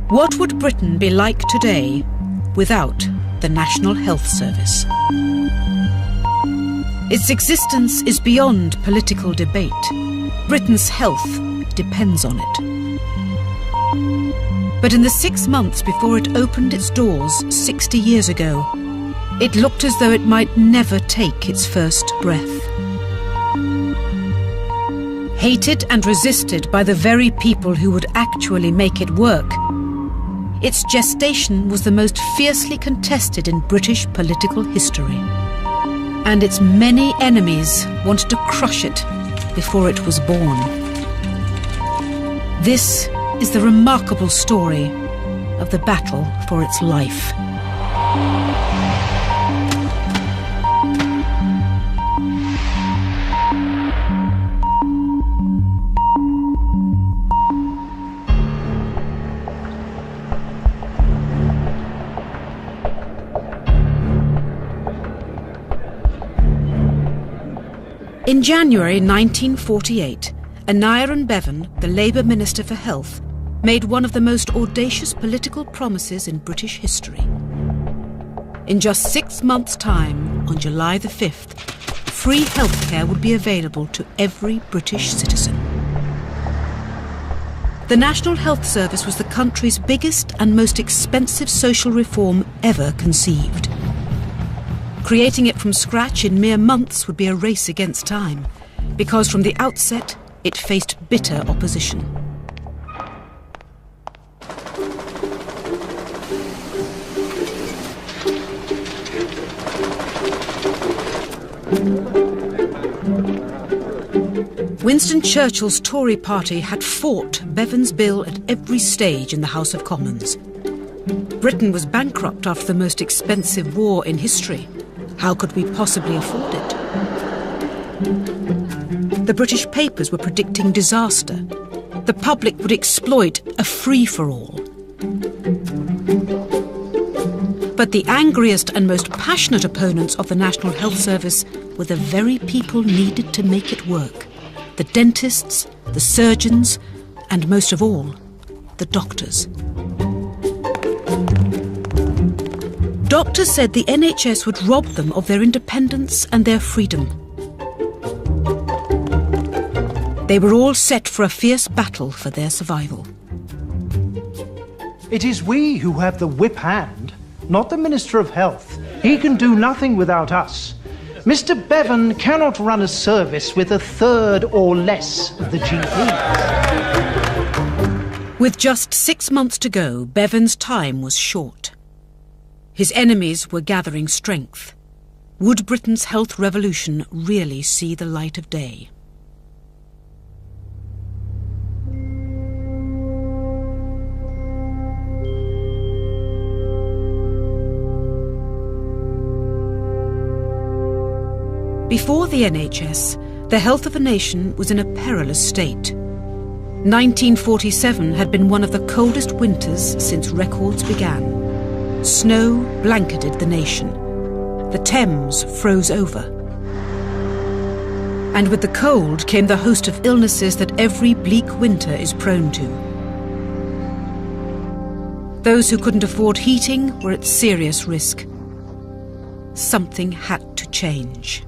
What would Britain be like today without the National Health Service? Its existence is beyond political debate. Britain's health depends on it. But in the 6 months before it opened its doors 60 years ago, it looked as though it might never take its first breath. Hated and resisted by the very people who would actually make it work, its gestation was the most fiercely contested in British political history. And its many enemies wanted to crush it before it was born. This is the remarkable story of the battle for its life. In January 1948, Aneurin Bevan, the Labour Minister for Health, made one of the most audacious political promises in British history. In just 6 months' time, on July the 5th, free healthcare would be available to every British citizen. The National Health Service was the country's biggest and most expensive social reform ever conceived. Creating it from scratch in mere months would be a race against time, because from the outset it faced bitter opposition. Winston Churchill's Tory party had fought Bevan's bill at every stage in the House of Commons. Britain was bankrupt after the most expensive war in history. How could we possibly afford it? The British papers were predicting disaster. The public would exploit a free-for-all. But the angriest and most passionate opponents of the National Health Service were the very people needed to make it work. The dentists, the surgeons, and most of all, the doctors. Doctors said the NHS would rob them of their independence and their freedom. They were all set for a fierce battle for their survival. It is we who have the whip hand, not the Minister of Health. He can do nothing without us. Mr. Bevan cannot run a service with a third or less of the GPs. With just 6 months to go, Bevan's time was short. His enemies were gathering strength. Would Britain's health revolution really see the light of day? Before the NHS, the health of a nation was in a perilous state. 1947 had been one of the coldest winters since records began. Snow blanketed the nation. The Thames froze over. And with the cold came the host of illnesses that every bleak winter is prone to. Those who couldn't afford heating were at serious risk. Something had to change.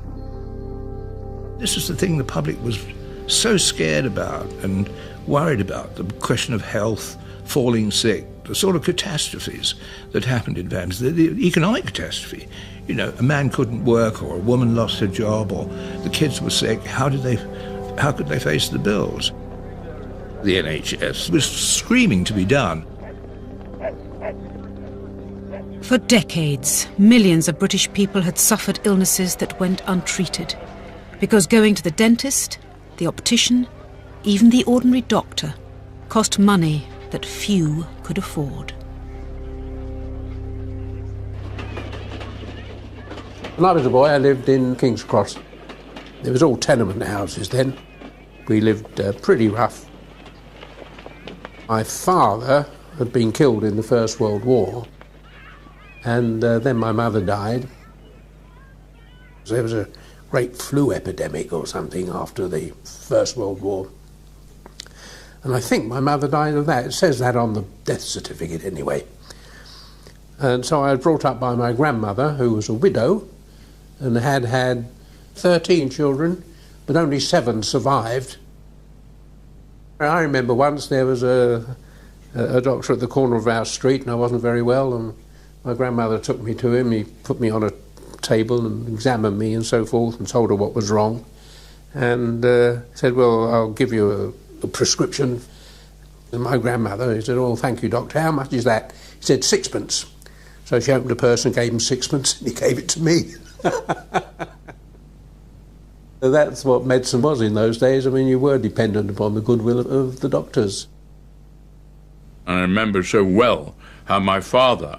This was the thing the public was so scared about and worried about, the question of health, falling sick, the sort of catastrophes that happened in families, the economic catastrophe. You know, a man couldn't work, or a woman lost her job, or the kids were sick. How could they face the bills? The NHS was screaming to be done. For decades, millions of British people had suffered illnesses that went untreated, because going to the dentist, the optician, even the ordinary doctor, cost money that few could afford. When I was a boy, I lived in King's Cross. There was all tenement houses then. We lived pretty rough. My father had been killed in the First World War, and then my mother died. There was a great flu epidemic or something after the First World War. And I think my mother died of that. It says that on the death certificate anyway. And so I was brought up by my grandmother, who was a widow and had 13 children, but only 7 survived. I remember once there was a doctor at the corner of our street and I wasn't very well, and my grandmother took me to him. He put me on a table and examined me and so forth and told her what was wrong, and said, well, I'll give you a prescription. And my grandmother, he said, oh, thank you, doctor, how much is that? He said, 6pence. So she opened a purse and gave him 6pence, and he gave it to me. That's what medicine was in those days. I mean, you were dependent upon the goodwill of the doctors. And I remember so well how my father,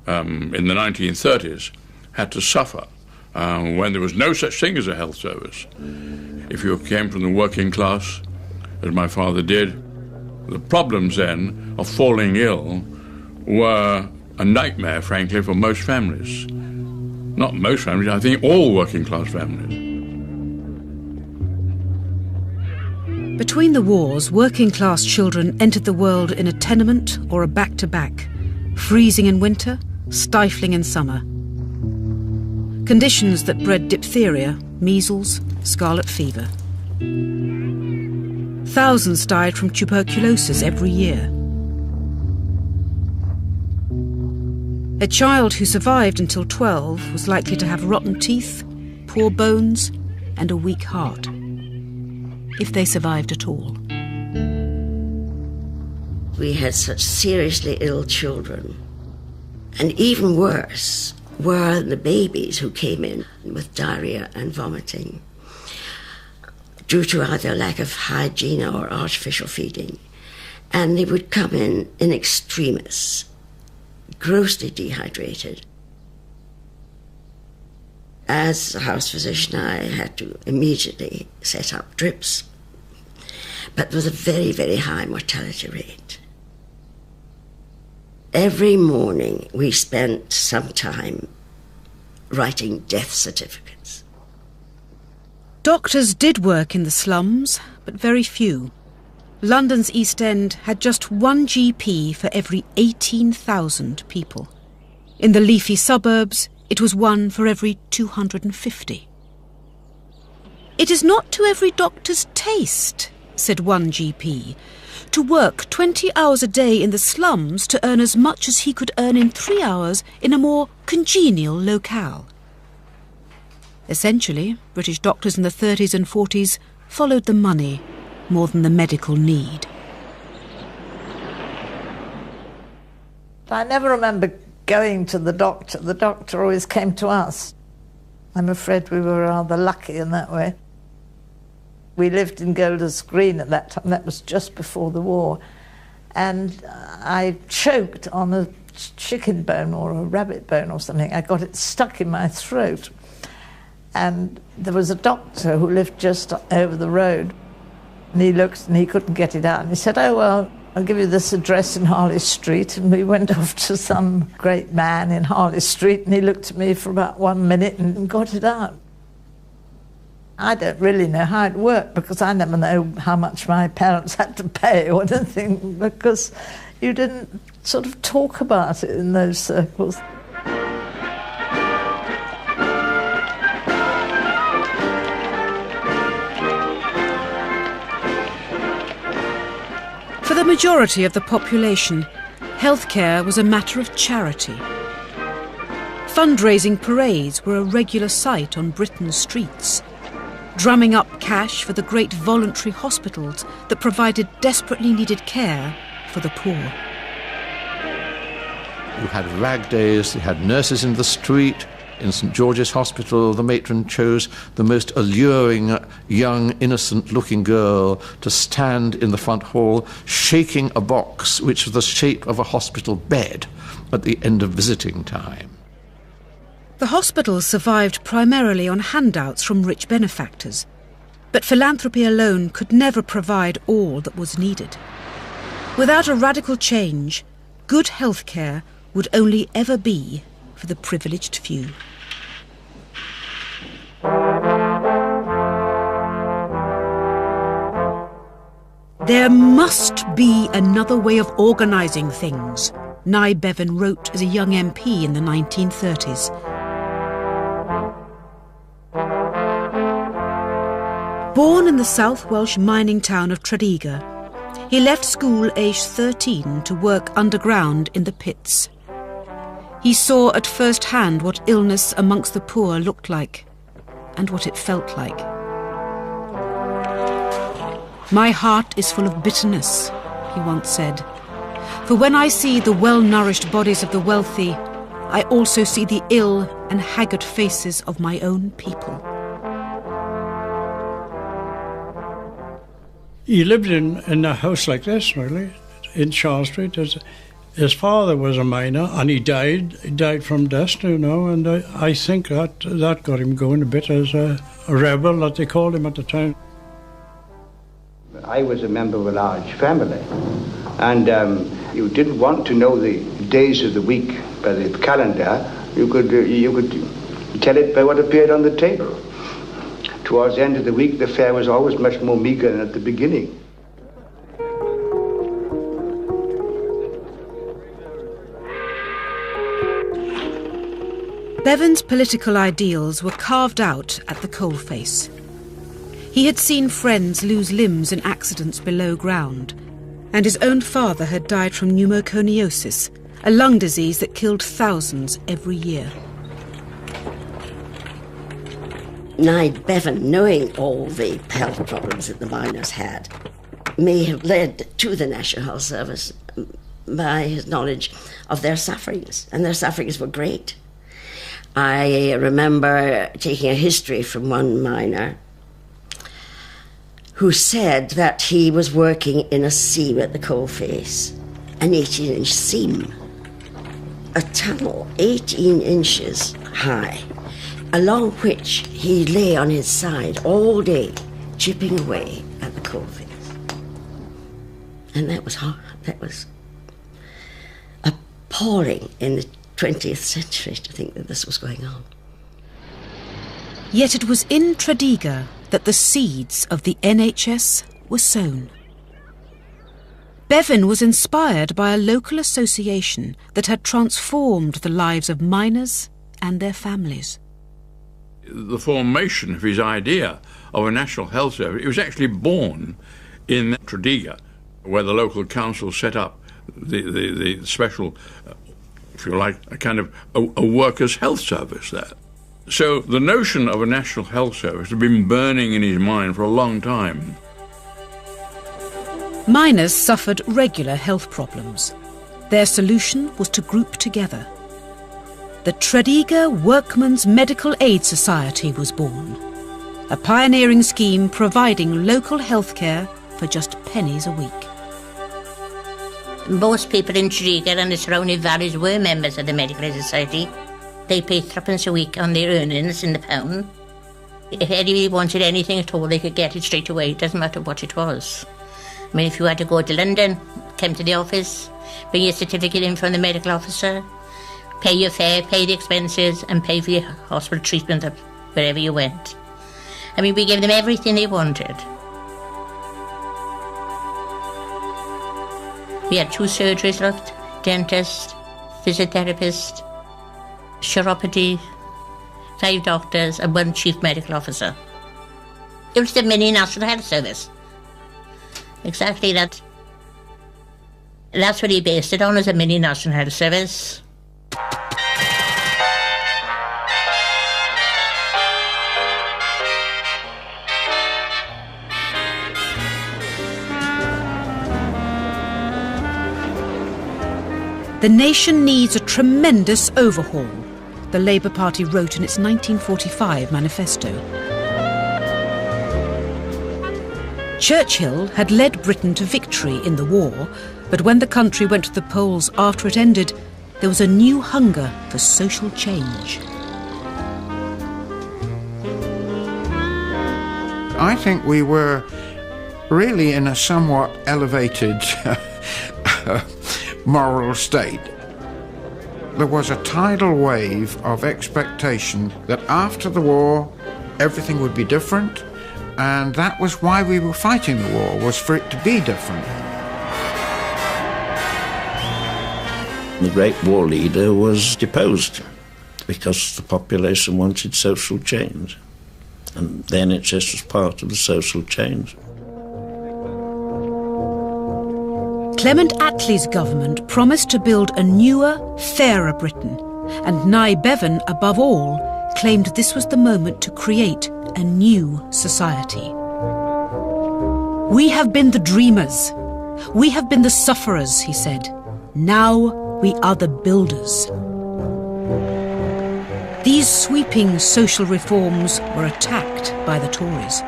in the 1930s, had to suffer when there was no such thing as a health service. If you came from the working class, as my father did, the problems then of falling ill were a nightmare, frankly, for most families. Not most families, I think all working class families. Between the wars, working class children entered the world in a tenement or a back-to-back, freezing in winter, stifling in summer. Conditions that bred diphtheria, measles, scarlet fever. Thousands died from tuberculosis every year. A child who survived until 12 was likely to have rotten teeth, poor bones, and a weak heart, if they survived at all. We had such seriously ill children, and even worse were the babies who came in with diarrhea and vomiting due to either lack of hygiene or artificial feeding. And they would come in extremis, grossly dehydrated. As a house physician, I had to immediately set up drips, but with a very, very high mortality rate. Every morning we spent some time writing death certificates. Doctors did work in the slums, but very few. London's East End had just 1 GP for every 18,000 people. In the leafy suburbs, it was 1 for every 250. It is not to every doctor's taste, said one GP, to work 20 hours a day in the slums to earn as much as he could earn in 3 hours in a more congenial locale. Essentially, British doctors in the 30s and 40s followed the money more than the medical need. I never remember going to the doctor. The doctor always came to us. I'm afraid we were rather lucky in that way. We lived in Golders Green at that time. That was just before the war. And I choked on a chicken bone or a rabbit bone or something. I got it stuck in my throat. And there was a doctor who lived just over the road. And he looked and he couldn't get it out. And he said, oh, well, I'll give you this address in Harley Street. And we went off to some great man in Harley Street, and he looked at me for about 1 minute and got it out. I don't really know how it worked, because I never know how much my parents had to pay or anything, because you didn't sort of talk about it in those circles. For the majority of the population, healthcare was a matter of charity. Fundraising parades were a regular sight on Britain's streets, drumming up cash for the great voluntary hospitals that provided desperately needed care for the poor. You had rag days, you had nurses in the street. In St George's Hospital, the matron chose the most alluring, young, innocent-looking girl to stand in the front hall, shaking a box which was the shape of a hospital bed at the end of visiting time. The hospitals survived primarily on handouts from rich benefactors, but philanthropy alone could never provide all that was needed. Without a radical change, good healthcare would only ever be for the privileged few. There must be another way of organising things, Nye Bevan wrote as a young MP in the 1930s. Born in the South Welsh mining town of Tredegar, he left school aged 13 to work underground in the pits. He saw at first hand what illness amongst the poor looked like, and what it felt like. "My heart is full of bitterness," he once said, "for when I see the well-nourished bodies of the wealthy, I also see the ill and haggard faces of my own people." He lived in a house like this, really, in Charles Street. His father was a miner, and he died from dust, you know, and I think that got him going a bit as a rebel, that they called him at the time. I was a member of a large family, and you didn't want to know the days of the week by the calendar. You could tell it by what appeared on the table. Towards the end of the week, the fare was always much more meagre than at the beginning. Bevan's political ideals were carved out at the coalface. He had seen friends lose limbs in accidents below ground, and his own father had died from pneumoconiosis, a lung disease that killed thousands every year. Nye Bevan, knowing all the health problems that the miners had, may have led to the National Health Service by his knowledge of their sufferings, and their sufferings were great. I remember taking a history from one miner who said that he was working in a seam at the coalface, an 18-inch seam, a tunnel 18 inches high, along which he lay on his side all day, chipping away at the coalface. And that was hard. That was appalling in the 20th century to think that this was going on. Yet it was in Tredegar that the seeds of the NHS were sown. Bevan was inspired by a local association that had transformed the lives of miners and their families. The formation of his idea of a national health service, it was actually born in Tredegar, where the local council set up the special, if you like, a kind of a workers' health service there. So the notion of a national health service had been burning in his mind for a long time. Miners suffered regular health problems. Their solution was to group together. The Tredegar Workmen's Medical Aid Society was born, a pioneering scheme providing local health care for just pennies a week. Most people in Tredegar and the surrounding valleys were members of the Medical Aid Society. They paid £3 a week on their earnings in the pound. If anybody wanted anything at all, they could get it straight away. It doesn't matter what it was. I mean, if you had to go to London, come to the office, bring your certificate in from the medical officer, pay your fare, pay the expenses, and pay for your hospital treatment wherever you went. I mean, we gave them everything they wanted. We had 2 surgeries left, dentist, physiotherapist, chiropody, 5 doctors and 1 chief medical officer. It was the mini National Health Service. Exactly that. That's what he based it on, as a mini National Health Service. The nation needs a tremendous overhaul, the Labour Party wrote in its 1945 manifesto. Churchill had led Britain to victory in the war, but when the country went to the polls after it ended, there was a new hunger for social change. I think we were really in a somewhat elevated moral state. There was a tidal wave of expectation that after the war everything would be different, And that was why we were fighting the war, was for it to be different. The great war leader was deposed because the population wanted social change, and the NHS was part of the social change. Clement Attlee's government promised to build a newer, fairer Britain, and Nye Bevan, above all, claimed this was the moment to create a new society. "We have been the dreamers. We have been the sufferers," he said. "Now we are the builders." These sweeping social reforms were attacked by the Tories,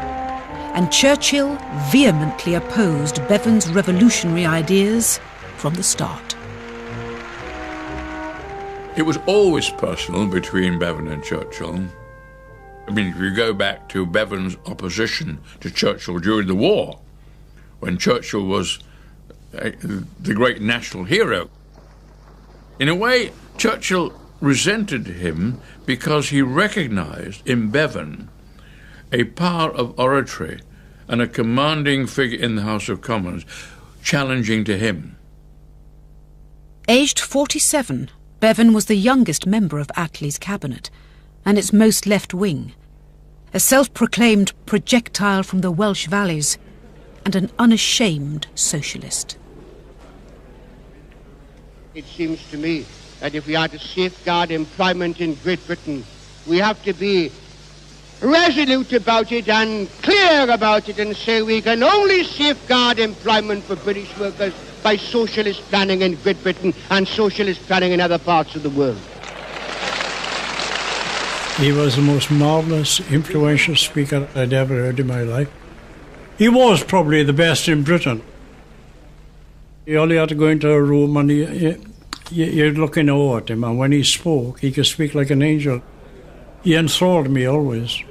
and Churchill vehemently opposed Bevan's revolutionary ideas from the start. It was always personal between Bevan and Churchill. I mean, if you go back to Bevan's opposition to Churchill during the war, when Churchill was the great national hero, in a way, Churchill resented him because he recognized in Bevan a power of oratory and a commanding figure in the House of Commons, challenging to him. Aged 47, Bevan was the youngest member of Attlee's cabinet, and its most left-wing, a self-proclaimed projectile from the Welsh valleys, and an unashamed socialist. It seems to me that if we are to safeguard employment in Great Britain, we have to be resolute about it and clear about it and say we can only safeguard employment for British workers by socialist planning in Great Britain and socialist planning in other parts of the world. He was the most marvellous, influential speaker I'd ever heard in my life. He was probably the best in Britain. You only had to go into a room and you'd look in awe at him, and when he spoke, he could speak like an angel. He enthralled me always.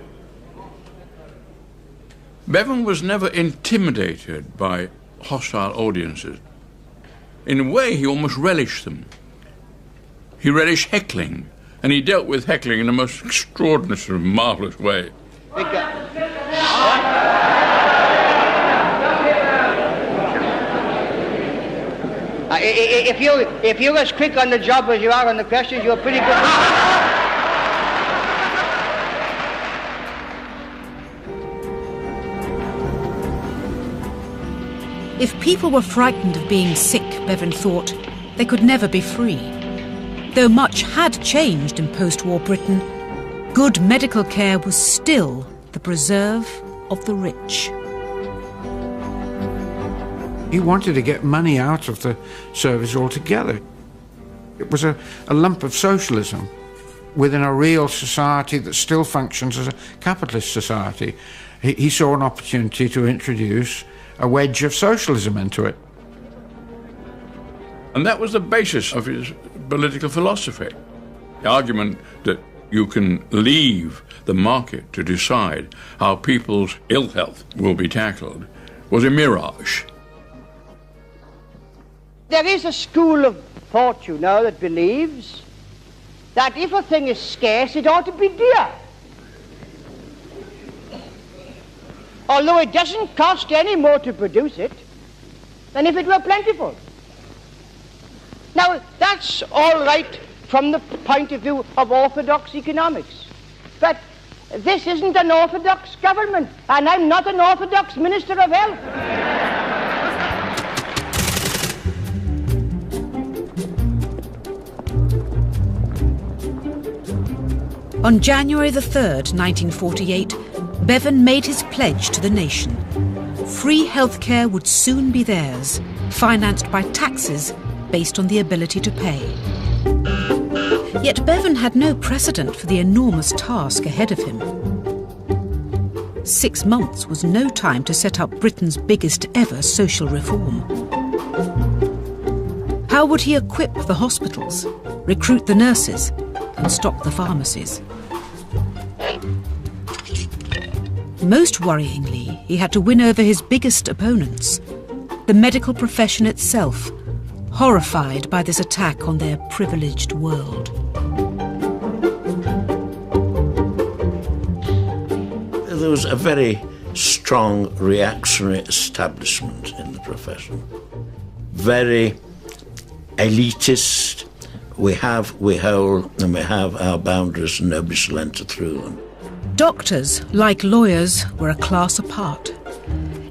Bevan was never intimidated by hostile audiences. In a way, he almost relished them. He relished heckling, and he dealt with heckling in a most extraordinary, sort of marvellous way. If you're as quick on the job as you are on the questions, you're pretty good. If people were frightened of being sick, Bevan thought, they could never be free. Though much had changed in post-war Britain, good medical care was still the preserve of the rich. He wanted to get money out of the service altogether. It was a lump of socialism within a real society that still functions as a capitalist society. He saw an opportunity to introduce a wedge of socialism into it. And that was the basis of his political philosophy. The argument that you can leave the market to decide how people's ill health will be tackled was a mirage. There is a school of thought, you know, that believes that if a thing is scarce, it ought to be dear. Although it doesn't cost any more to produce it than if it were plentiful. Now, that's all right from the point of view of orthodox economics. But this isn't an orthodox government, and I'm not an orthodox Minister of Health. On January the 3rd, 1948, Bevan made his pledge to the nation. Free healthcare would soon be theirs, financed by taxes based on the ability to pay. Yet Bevan had no precedent for the enormous task ahead of him. 6 months was no time to set up Britain's biggest ever social reform. How would he equip the hospitals, recruit the nurses, and stock the pharmacies? Most worryingly, he had to win over his biggest opponents, the medical profession itself, horrified by this attack on their privileged world. There was a very strong reactionary establishment in the profession. Very elitist. We hold, and we have our boundaries, and nobody shall enter through them. Doctors, like lawyers, were a class apart.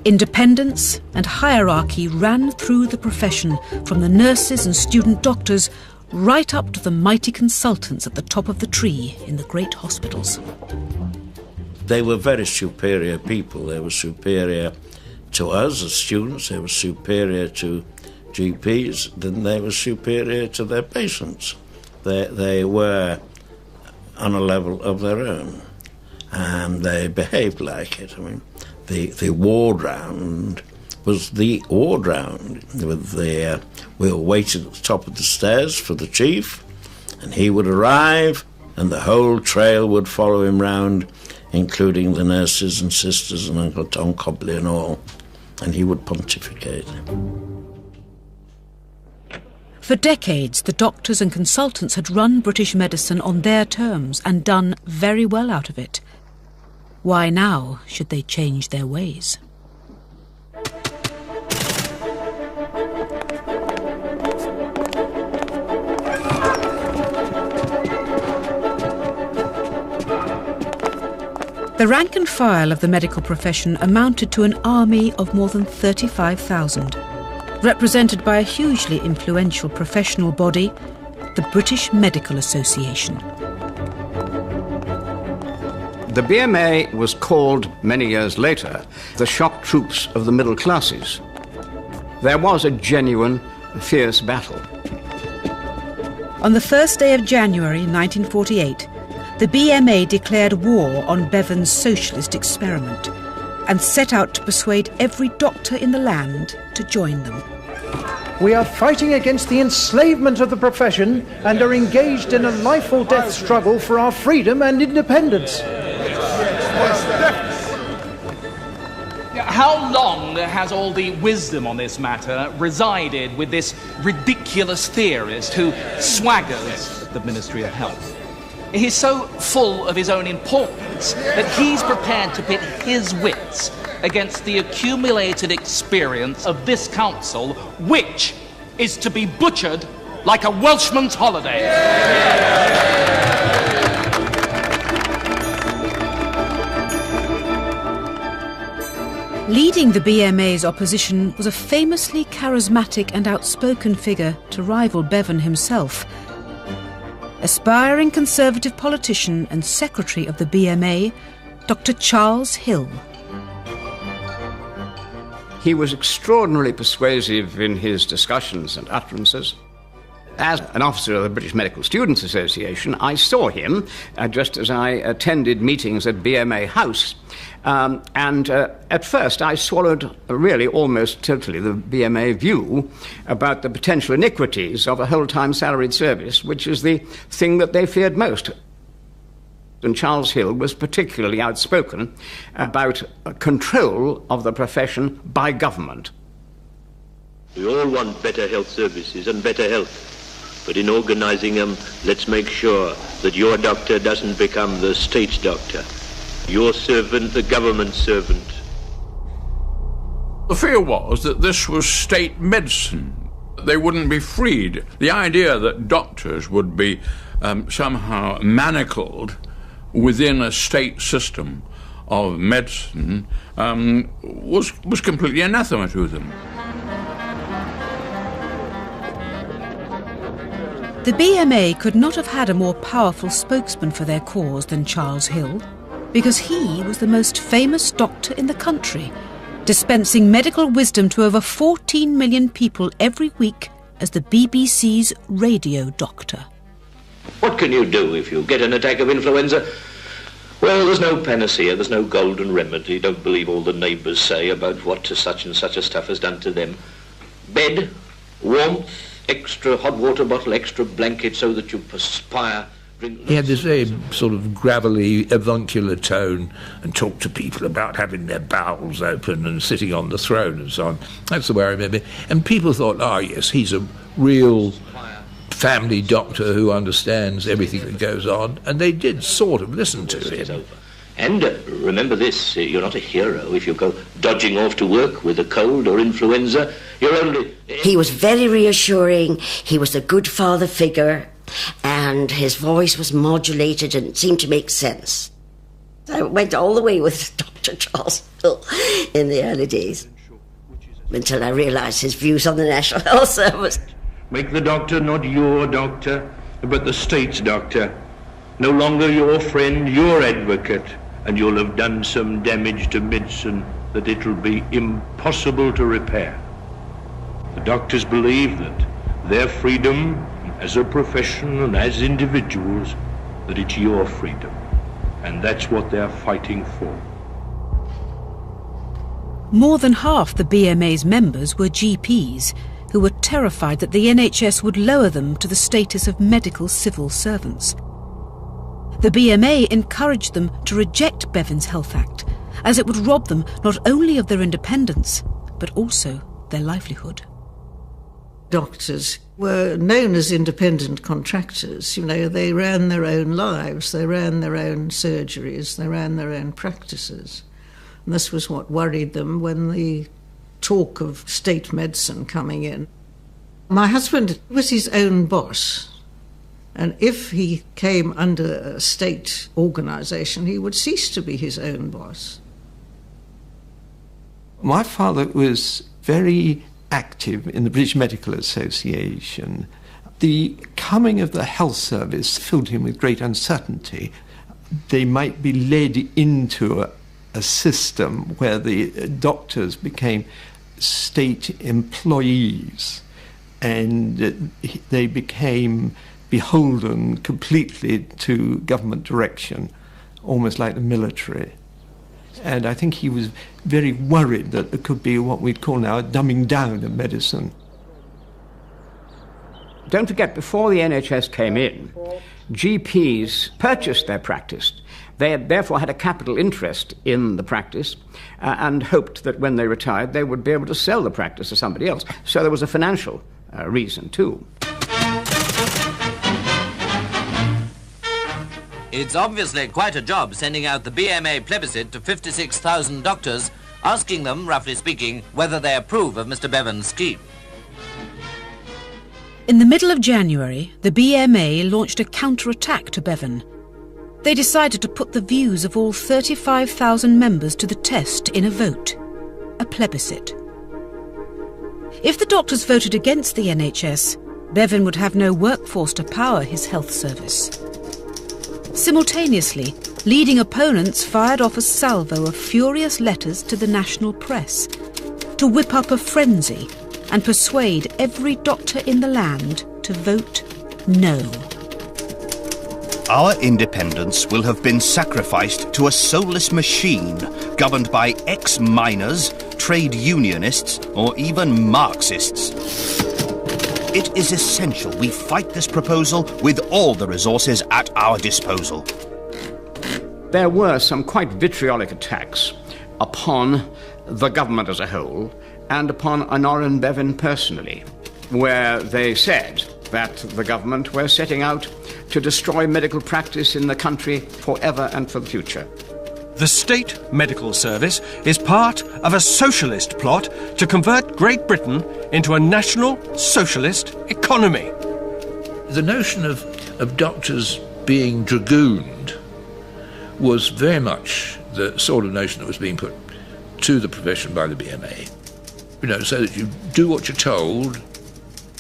Independence and hierarchy ran through the profession, from the nurses and student doctors right up to the mighty consultants at the top of the tree in the great hospitals. They were very superior people. They were superior to us as students. They were superior to GPs. Then they were superior to their patients. They were on a level of their own, and they behaved like it. I mean, the ward round was the ward round. We were waiting at the top of the stairs for the chief, and he would arrive, and the whole trail would follow him round, including the nurses and sisters and Uncle Tom Cobley and all, and he would pontificate. For decades, the doctors and consultants had run British medicine on their terms and done very well out of it. Why now should they change their ways? The rank and file of the medical profession amounted to an army of more than 35,000, represented by a hugely influential professional body, the British Medical Association. The BMA was called, many years later, the shock troops of the middle classes. There was a genuine, fierce battle. On the first day of January 1948, the BMA declared war on Bevan's socialist experiment and set out to persuade every doctor in the land to join them. We are fighting against the enslavement of the profession and are engaged in a life or death struggle for our freedom and independence. How long has all the wisdom on this matter resided with this ridiculous theorist who swaggers the Ministry of Health? He's so full of his own importance that he's prepared to pit his wits against the accumulated experience of this council, which is to be butchered like a Welshman's holiday. Leading the BMA's opposition was a famously charismatic and outspoken figure to rival Bevan himself. Aspiring Conservative politician and secretary of the BMA, Dr. Charles Hill. He was extraordinarily persuasive in his discussions and utterances. As an officer of the British Medical Students Association, I saw him just as I attended meetings at BMA House. At first I swallowed really almost totally the BMA view about the potential iniquities of a whole-time salaried service, which is the thing that they feared most. And Charles Hill was particularly outspoken about control of the profession by government. We all want better health services and better health. But in organising them, let's make sure that your doctor doesn't become the state doctor. Your servant, the government servant. The fear was that this was state medicine. They wouldn't be freed. The idea that doctors would be somehow manacled within a state system of medicine was completely anathema to them. The BMA could not have had a more powerful spokesman for their cause than Charles Hill, because he was the most famous doctor in the country, dispensing medical wisdom to over 14 million people every week as the BBC's radio doctor. What can you do if you get an attack of influenza? Well, there's no panacea, there's no golden remedy. Don't believe all the neighbours say about what such and such a stuff has done to them. Bed, warmth, extra hot water bottle, extra blanket so that you perspire. He had this very sort of gravelly, avuncular tone and talked to people about having their bowels open and sitting on the throne and so on. That's the way I remember it. And people thought, oh, yes, he's a real family doctor who understands everything that goes on. And they did sort of listen to him. And remember this, you're not a hero if you go dodging off to work with a cold or influenza. You're only... He was very reassuring. He was a good father figure, and his voice was modulated and seemed to make sense. I went all the way with Dr. Charles Hill in the early days, until I realised his views on the National Health Service. Make the doctor not your doctor, but the state's doctor. No longer your friend, your advocate, and you'll have done some damage to medicine that it'll be impossible to repair. The doctors believe that their freedom as a profession and as individuals, that it's your freedom, and that's what they're fighting for. More than half the BMA's members were GPs who were terrified that the NHS would lower them to the status of medical civil servants. The BMA encouraged them to reject Bevan's Health Act, as it would rob them not only of their independence, but also their livelihood. Doctors were known as independent contractors. You know, they ran their own lives, they ran their own surgeries, they ran their own practices. And this was what worried them when the talk of state medicine coming in. My husband was his own boss. And if he came under a state organisation, he would cease to be his own boss. My father was very active in the British Medical Association. The coming of the health service filled him with great uncertainty. They might be led into a system where the doctors became state employees, and they became beholden completely to government direction, almost like the military. And I think he was very worried that there could be what we'd call now a dumbing down of medicine. Don't forget, before the NHS came in, GPs purchased their practice. They had therefore had a capital interest in the practice and hoped that when they retired they would be able to sell the practice to somebody else. So there was a financial reason too. It's obviously quite a job sending out the BMA plebiscite to 56,000 doctors, asking them, roughly speaking, whether they approve of Mr. Bevan's scheme. In the middle of January, the BMA launched a counter-attack to Bevan. They decided to put the views of all 35,000 members to the test in a vote, a plebiscite. If the doctors voted against the NHS, Bevan would have no workforce to power his health service. Simultaneously, leading opponents fired off a salvo of furious letters to the national press to whip up a frenzy and persuade every doctor in the land to vote no. Our independence will have been sacrificed to a soulless machine governed by ex-miners, trade unionists, or even Marxists. It is essential we fight this proposal with all the resources at our disposal. There were some quite vitriolic attacks upon the government as a whole and upon Honoran Bevan personally, where they said that the government were setting out to destroy medical practice in the country forever and for the future. The state medical service is part of a socialist plot to convert Great Britain into a national socialist economy. The notion of doctors being dragooned was very much the sort of notion that was being put to the profession by the BMA. You know, so that you do what you're told,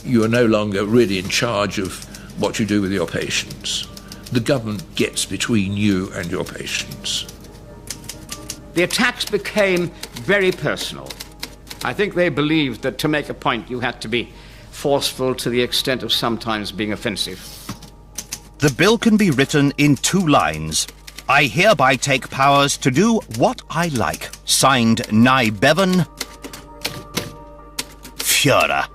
you are no longer really in charge of what you do with your patients. The government gets between you and your patients. The attacks became very personal. I think they believed that to make a point you had to be forceful to the extent of sometimes being offensive. The bill can be written in 2 lines. I hereby take powers to do what I like. Signed, Nye Bevan, Führer.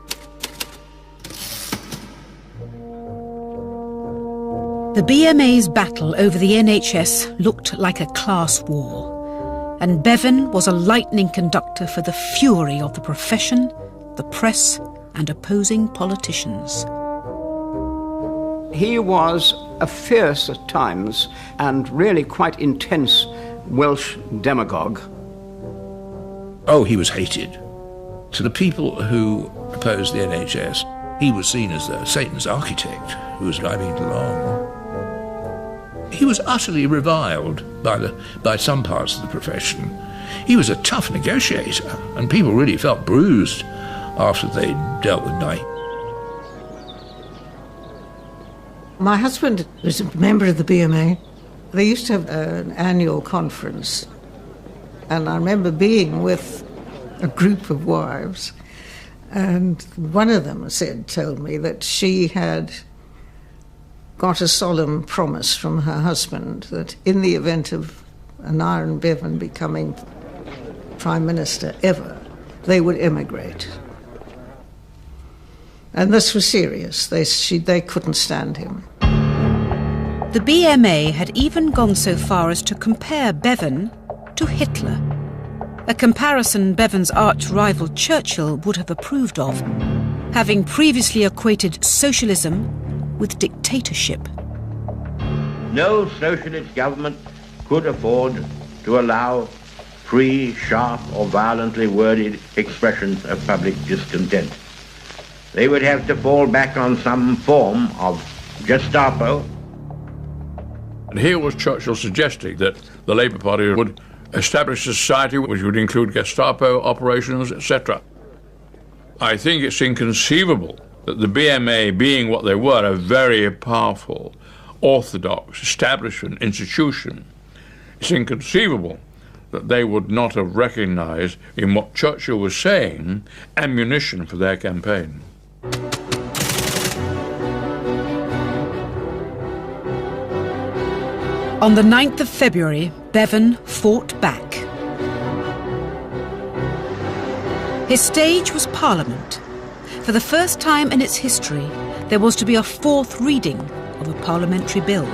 The BMA's battle over the NHS looked like a class war. And Bevan was a lightning conductor for the fury of the profession, the press, and opposing politicians. He was a fierce at times and really quite intense Welsh demagogue. Oh, he was hated. To the people who opposed the NHS, he was seen as Satan's architect who was driving it along. He was utterly reviled by some parts of the profession. He was a tough negotiator, and people really felt bruised after they dealt with Knight. My husband was a member of the BMA. They used to have an annual conference, and I remember being with a group of wives, and one of them told me that she had got a solemn promise from her husband that in the event of Aneurin Bevan becoming Prime Minister ever, they would emigrate. And this was serious. They couldn't stand him. The BMA had even gone so far as to compare Bevan to Hitler, a comparison Bevan's arch-rival Churchill would have approved of, having previously equated socialism with dictatorship. No socialist government could afford to allow free, sharp or violently worded expressions of public discontent. They would have to fall back on some form of Gestapo. And here was Churchill suggesting that the Labour Party would establish a society which would include Gestapo operations, etc. I think it's inconceivable that the BMA, being what they were, a very powerful, orthodox establishment, institution, it's inconceivable that they would not have recognised in what Churchill was saying ammunition for their campaign. On the 9th of February, Bevan fought back. His stage was Parliament. For the first time in its history, there was to be a fourth reading of a parliamentary bill.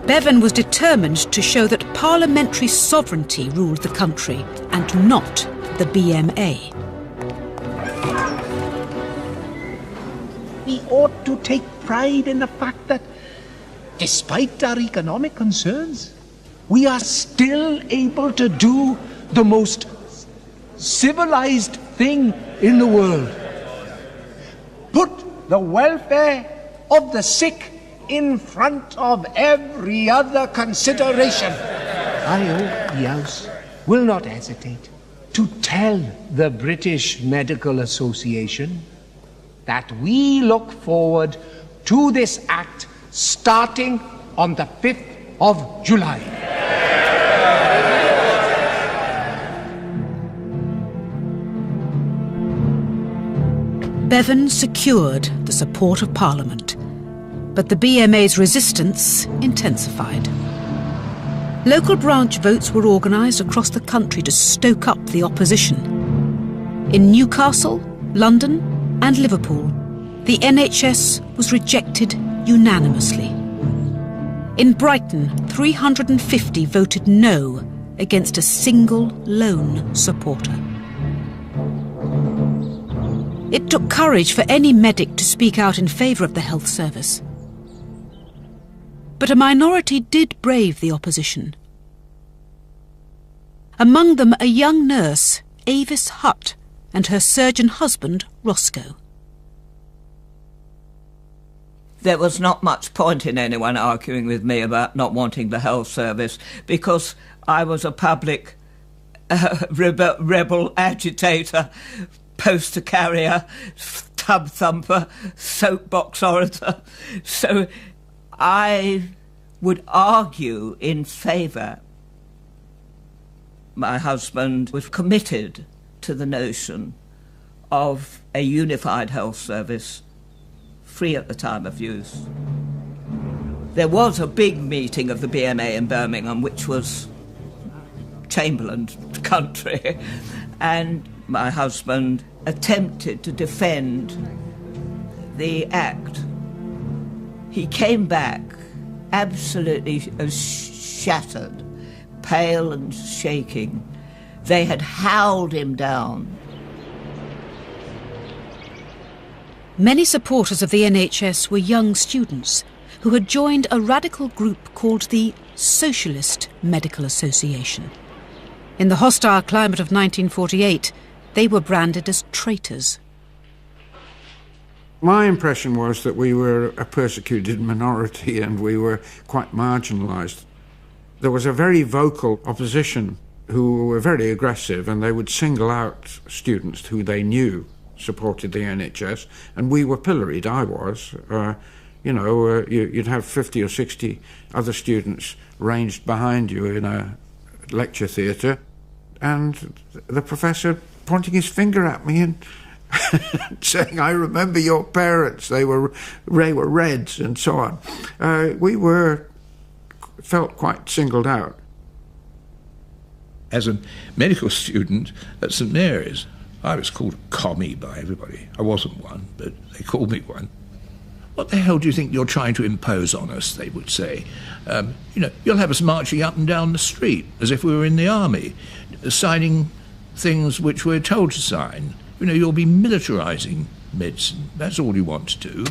Bevan was determined to show that parliamentary sovereignty ruled the country and not the BMA. We ought to take pride in the fact that, despite our economic concerns, we are still able to do the most civilized thing in the world. Put the welfare of the sick in front of every other consideration. I hope the House will not hesitate to tell the British Medical Association that we look forward to this act starting on the 5th of July. Bevan secured the support of Parliament, but the BMA's resistance intensified. Local branch votes were organised across the country to stoke up the opposition. In Newcastle, London and Liverpool, the NHS was rejected unanimously. In Brighton, 350 voted no against a single lone supporter. It took courage for any medic to speak out in favour of the health service. But a minority did brave the opposition. Among them a young nurse, Avis Hutt, and her surgeon husband, Roscoe. There was not much point in anyone arguing with me about not wanting the health service, because I was a public rebel agitator, poster carrier, tub thumper, soapbox orator. So I would argue in favour. My husband was committed to the notion of a unified health service, free at the time of use. There was a big meeting of the BMA in Birmingham, which was Chamberlain country, and my husband attempted to defend the act. He came back absolutely shattered, pale and shaking. They had howled him down. Many supporters of the NHS were young students who had joined a radical group called the Socialist Medical Association. In the hostile climate of 1948, they were branded as traitors. My impression was that we were a persecuted minority and we were quite marginalised. There was a very vocal opposition who were very aggressive, and they would single out students who they knew supported the NHS, and we were pilloried. I was. You'd have 50 or 60 other students ranged behind you in a lecture theatre, and the professor pointing his finger at me and saying, "I remember your parents, they were Reds," and so on. We felt quite singled out. As a medical student at St Mary's, I was called a commie by everybody. I wasn't one, but they called me one. "What the hell do you think you're trying to impose on us?" they would say. "You'll have us marching up and down the street as if we were in the army, signing things which we're told to sign. You'll be militarising medicine. That's all you want to do."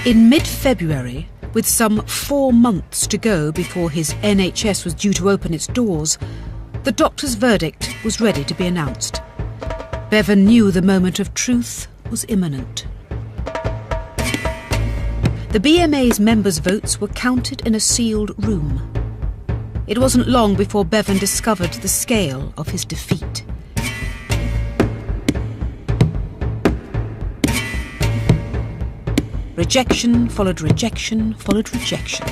In mid-February, with some 4 months to go before his NHS was due to open its doors, the doctor's verdict was ready to be announced. Bevan knew the moment of truth was imminent. The BMA's members' votes were counted in a sealed room. It wasn't long before Bevan discovered the scale of his defeat. Rejection followed rejection followed rejection.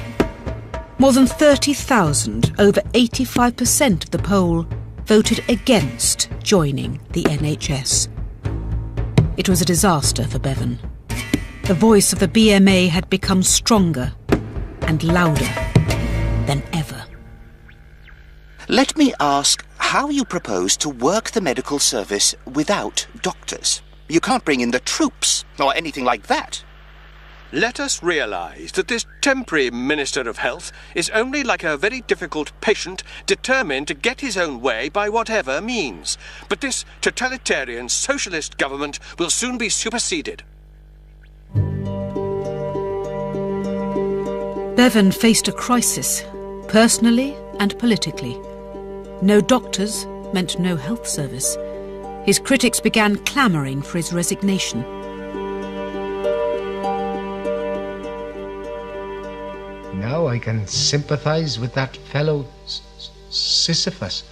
More than 30,000, over 85% of the poll, voted against joining the NHS. It was a disaster for Bevan. The voice of the BMA had become stronger and louder than ever. Let me ask how you propose to work the medical service without doctors. You can't bring in the troops or anything like that. Let us realise that this temporary Minister of Health is only like a very difficult patient determined to get his own way by whatever means. But this totalitarian socialist government will soon be superseded. Bevan faced a crisis, personally and politically. No doctors meant no health service. His critics began clamouring for his resignation. Now I can sympathise with that fellow Sisyphus,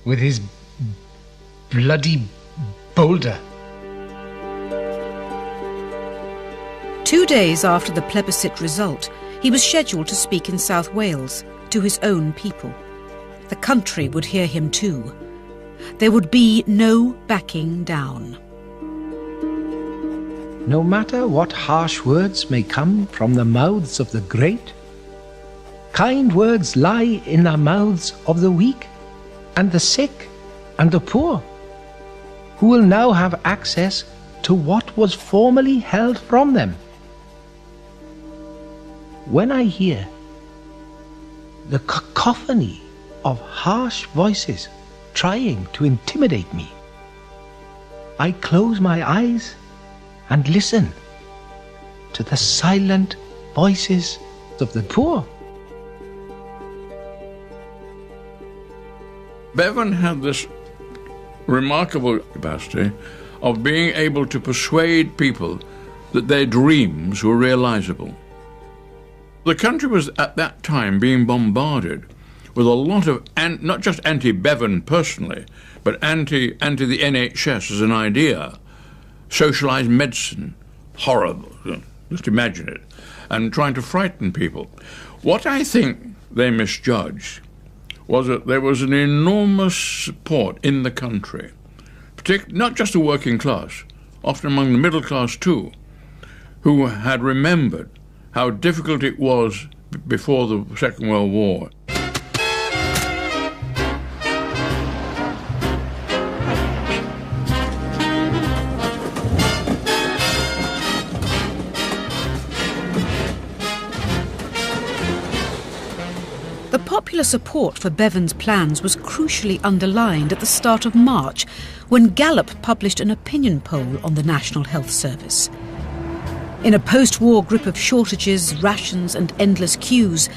with his bloody boulder. 2 days after the plebiscite result, he was scheduled to speak in South Wales to his own people. The country would hear him too. There would be no backing down. No matter what harsh words may come from the mouths of the great, kind words lie in the mouths of the weak and the sick and the poor, who will now have access to what was formerly held from them. When I hear the cacophony of harsh voices trying to intimidate me, I close my eyes and listen to the silent voices of the poor. Bevan had this remarkable capacity of being able to persuade people that their dreams were realisable. The country was at that time being bombarded with a lot of, not just anti-Bevan personally, but anti the NHS as an idea. Socialised medicine, horrible, just imagine it, and trying to frighten people. What I think they misjudged was that there was an enormous support in the country, not just the working class, often among the middle class too, who had remembered how difficult it was before the Second World War. The popular support for Bevan's plans was crucially underlined at the start of March, when Gallup published an opinion poll on the National Health Service. In a post-war grip of shortages, rations and endless queues,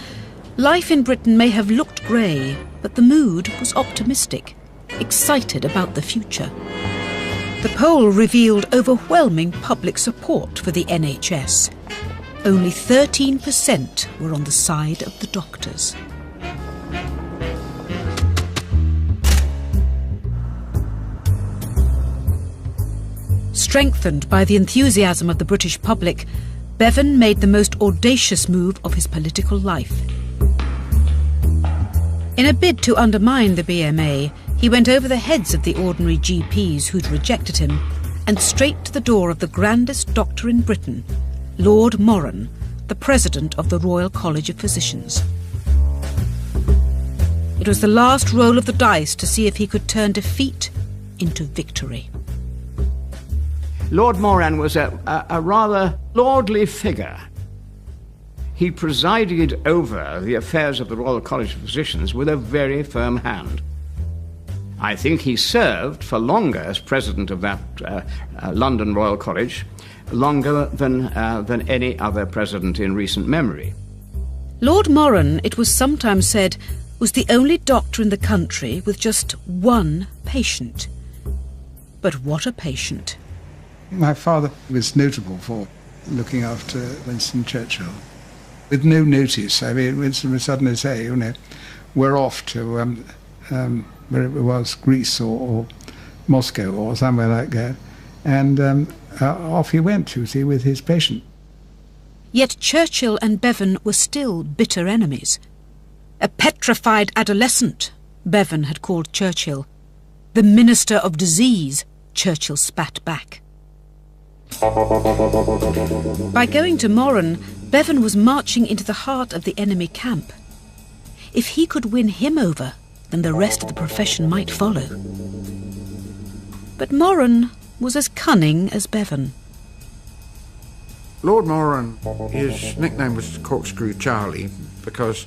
life in Britain may have looked grey, but the mood was optimistic, excited about the future. The poll revealed overwhelming public support for the NHS. Only 13% were on the side of the doctors. Strengthened by the enthusiasm of the British public, Bevan made the most audacious move of his political life. In a bid to undermine the BMA, he went over the heads of the ordinary GPs who'd rejected him and straight to the door of the grandest doctor in Britain, Lord Moran, the President of the Royal College of Physicians. It was the last roll of the dice to see if he could turn defeat into victory. Lord Moran was a rather lordly figure. He presided over the affairs of the Royal College of Physicians with a very firm hand. I think he served for longer as president of that London Royal College, longer than any other president in recent memory. Lord Moran, it was sometimes said, was the only doctor in the country with just one patient. But what a patient. My father was notable for looking after Winston Churchill. With no notice, I mean, Winston would suddenly say, you know, we're off to where it was, Greece or Moscow or somewhere like that. And off he went, you see, with his patient. Yet Churchill and Bevan were still bitter enemies. A petrified adolescent, Bevan had called Churchill. The minister of disease, Churchill spat back. By going to Moran, Bevan was marching into the heart of the enemy camp. If he could win him over, then the rest of the profession might follow. But Moran was as cunning as Bevan. Lord Moran, his nickname was Corkscrew Charlie because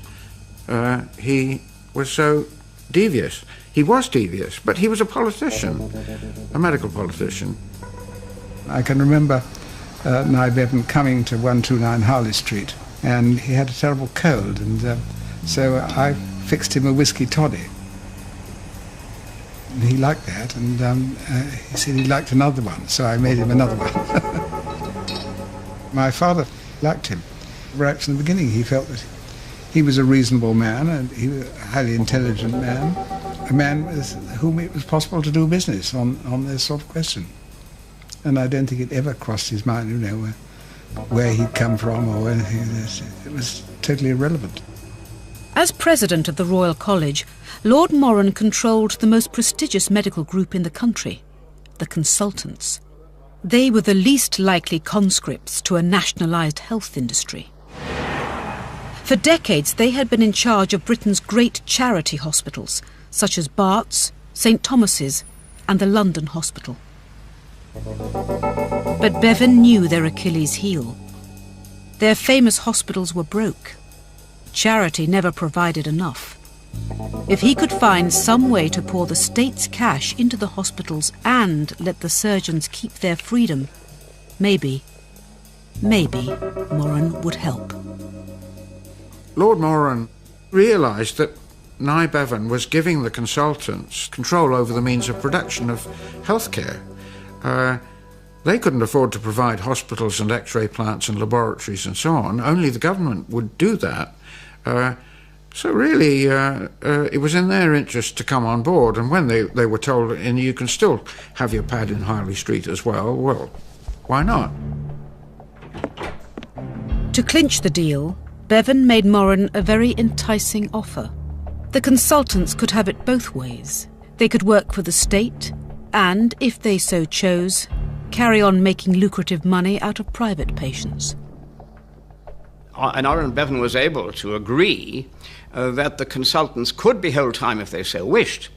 he was so devious. He was devious, but he was a politician, a medical politician. I can remember Nye Bevan coming to 129 Harley Street, and he had a terrible cold, and so I fixed him a whiskey toddy. And he liked that, and he said he liked another one, so I made him another one. My father liked him. Right from the beginning, he felt that he was a reasonable man, and he was a highly intelligent man, a man with whom it was possible to do business on this sort of question. And I don't think it ever crossed his mind, you know, where he'd come from or anything. It was totally irrelevant. As president of the Royal College, Lord Moran controlled the most prestigious medical group in the country, the consultants. They were the least likely conscripts to a nationalised health industry. For decades, they had been in charge of Britain's great charity hospitals, such as Bart's, St Thomas's and the London Hospital. But Bevan knew their Achilles' heel. Their famous hospitals were broke. Charity never provided enough. If he could find some way to pour the state's cash into the hospitals and let the surgeons keep their freedom, maybe Moran would help. Lord Moran realised that Nye Bevan was giving the consultants control over the means of production of healthcare. They couldn't afford to provide hospitals and x-ray plants and laboratories and so on. Only the government would do that. So really, it was in their interest to come on board. And when they were told, and you can still have your pad in Harley Street as well, why not? To clinch the deal, Bevan made Moran a very enticing offer. The consultants could have it both ways. They could work for the state and, if they so chose, carry on making lucrative money out of private patients. And Oren Bevan was able to agree that the consultants could be whole-time if they so wished,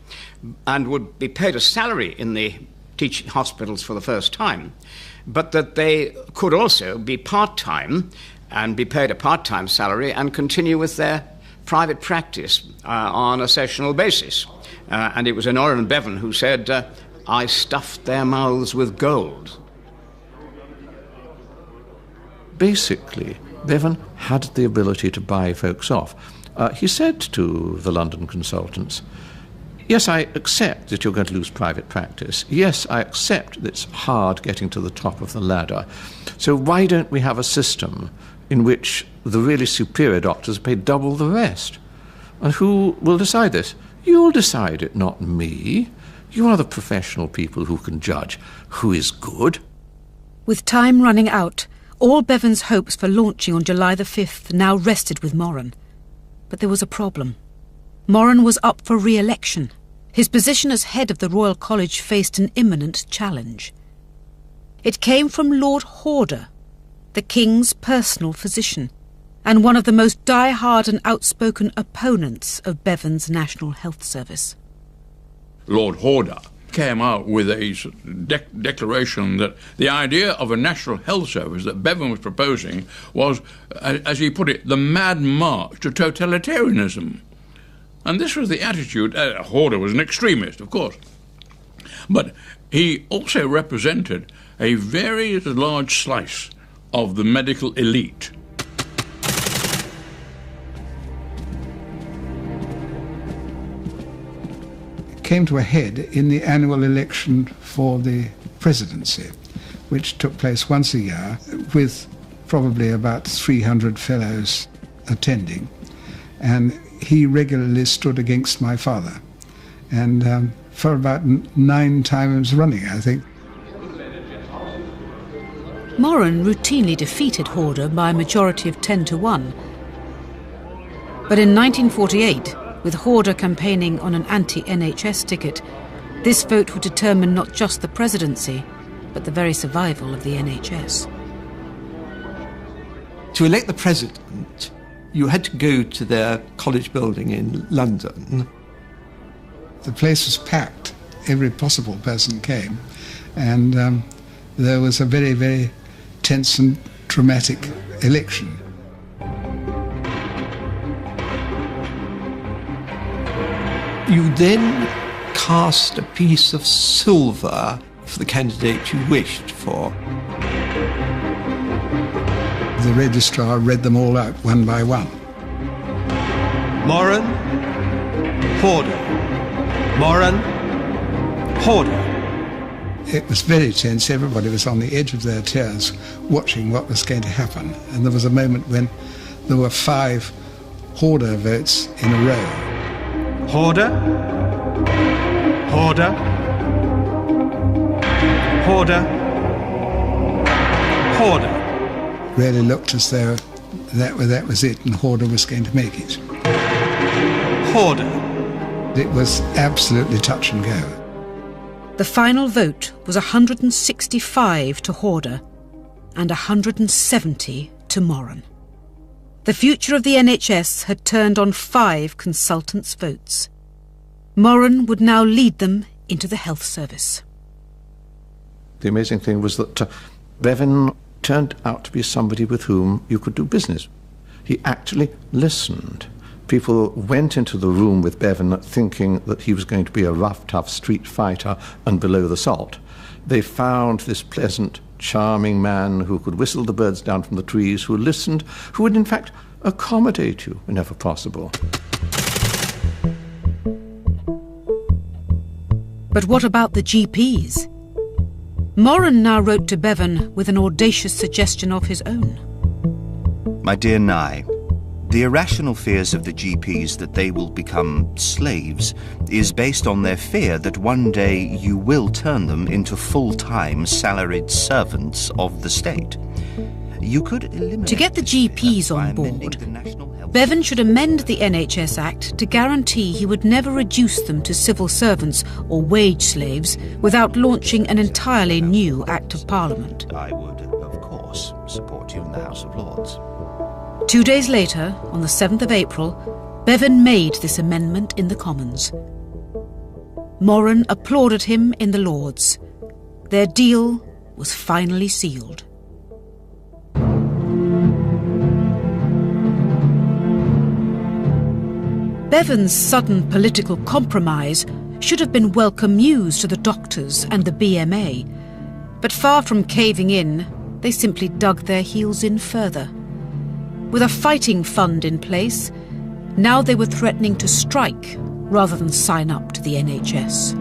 and would be paid a salary in the teaching hospitals for the first time, but that they could also be part-time and be paid a part-time salary and continue with their private practice on a sessional basis. And it was Honour and Bevan who said, I stuffed their mouths with gold. Basically, Bevan had the ability to buy folks off. He said to the London consultants, yes, I accept that you're going to lose private practice. Yes, I accept that it's hard getting to the top of the ladder. So why don't we have a system in which the really superior doctors pay double the rest? And who will decide this? You'll decide it, not me. You are the professional people who can judge who is good. With time running out, all Bevan's hopes for launching on July the 5th now rested with Moran. But there was a problem. Moran was up for re-election. His position as head of the Royal College faced an imminent challenge. It came from Lord Horder, the King's personal physician, and one of the most die-hard and outspoken opponents of Bevan's National Health Service. Lord Horder came out with a declaration that the idea of a National Health Service that Bevan was proposing was, as he put it, the mad march to totalitarianism. And this was the attitude. Horder was an extremist, of course. But he also represented a very large slice of the medical elite. Came to a head in the annual election for the presidency, which took place once a year with probably about 300 fellows attending. And he regularly stood against my father. And for about 9 times running, I think. Moran routinely defeated Horder by a majority of 10-1. But in 1948, with Horder campaigning on an anti-NHS ticket, this vote would determine not just the presidency, but the very survival of the NHS. To elect the president, you had to go to their college building in London. The place was packed. Every possible person came. And there was a very, very tense and dramatic election. You then cast a piece of silver for the candidate you wished for. The registrar read them all out one by one. Moran, Horder. Moran, Horder. It was very tense. Everybody was on the edge of their chairs watching what was going to happen. And there was a moment when there were 5 Horder votes in a row. Horder, Horder, Horder, Horder. Really looked as though that was it and Horder was going to make it. Horder. It was absolutely touch and go. The final vote was 165 to Horder and 170 to Moran. The future of the NHS had turned on 5 consultants' votes. Moran would now lead them into the health service. The amazing thing was that Bevan turned out to be somebody with whom you could do business. He actually listened. People went into the room with Bevan thinking that he was going to be a rough, tough street fighter and below the salt. They found this pleasant, charming man who could whistle the birds down from the trees, who listened, who would in fact accommodate you whenever possible. But what about the GPs? Moran now wrote to Bevan with an audacious suggestion of his own. My dear Nye, the irrational fears of the GPs that they will become slaves is based on their fear that one day you will turn them into full-time salaried servants of the state. You could eliminate to get the GPs on board, Bevan should amend the NHS Act to guarantee he would never reduce them to civil servants or wage slaves without launching an entirely new Act of Parliament. I would, of course, support you in the House of Lords. 2 days later, on the 7th of April, Bevan made this amendment in the Commons. Moran applauded him in the Lords. Their deal was finally sealed. Bevan's sudden political compromise should have been welcome news to the doctors and the BMA, but far from caving in, they simply dug their heels in further. With a fighting fund in place, now they were threatening to strike rather than sign up to the NHS.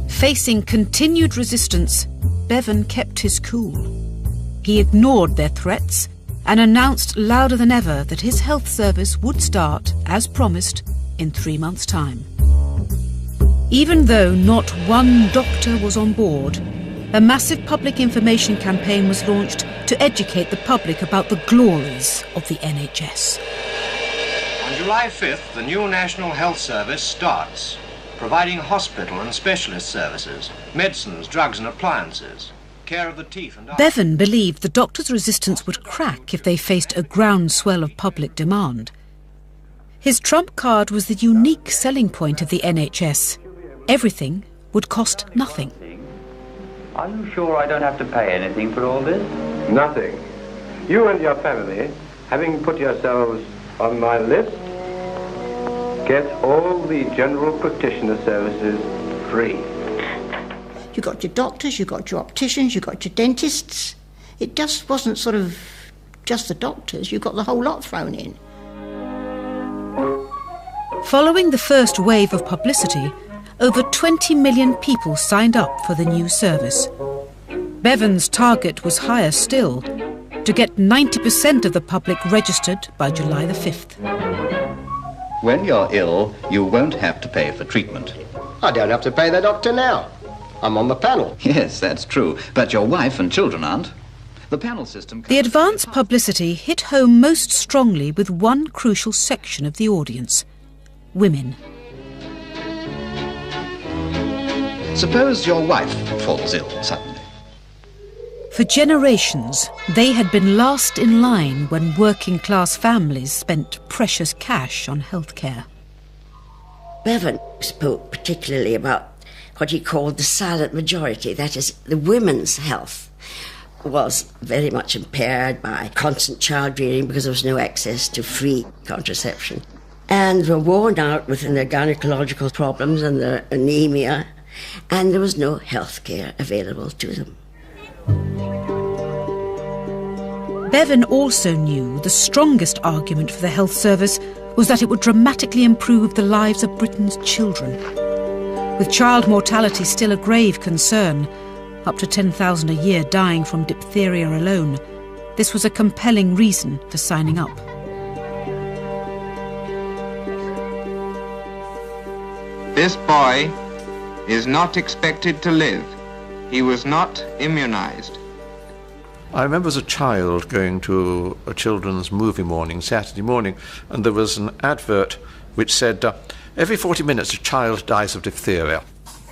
Facing continued resistance, Bevan kept his cool. He ignored their threats and announced louder than ever that his health service would start, as promised, in 3 months' time. Even though not one doctor was on board, a massive public information campaign was launched to educate the public about the glories of the NHS. On July 5th, the new National Health Service starts, providing hospital and specialist services, medicines, drugs and appliances, care of the teeth and eyes. Bevan believed the doctors' resistance would crack if they faced a groundswell of public demand. His trump card was the unique selling point of the NHS. Everything would cost nothing. Are you sure I don't have to pay anything for all this? Nothing. You and your family, having put yourselves on my list, get all the general practitioner services free. You got your doctors, you got your opticians, you got your dentists. It just wasn't sort of just the doctors, you got the whole lot thrown in. Following the first wave of publicity, over 20 million people signed up for the new service. Bevan's target was higher still, to get 90% of the public registered by July the 5th. When you're ill, you won't have to pay for treatment. I don't have to pay the doctor now. I'm on the panel. Yes, that's true, but your wife and children aren't. The panel system... The advance publicity hit home most strongly with one crucial section of the audience: women. Suppose your wife falls ill suddenly. For generations, they had been last in line when working-class families spent precious cash on healthcare. Bevan spoke particularly about what he called the silent majority, that is, the women's health was very much impaired by constant child rearing because there was no access to free contraception, and were worn out with their gynecological problems and their anemia, and there was no health care available to them. Bevan also knew the strongest argument for the health service was that it would dramatically improve the lives of Britain's children. With child mortality still a grave concern, up to 10,000 a year dying from diphtheria alone, this was a compelling reason for signing up. This boy is not expected to live. He was not immunized. I remember as a child going to a children's movie morning, Saturday morning, and there was an advert which said, every 40 minutes a child dies of diphtheria.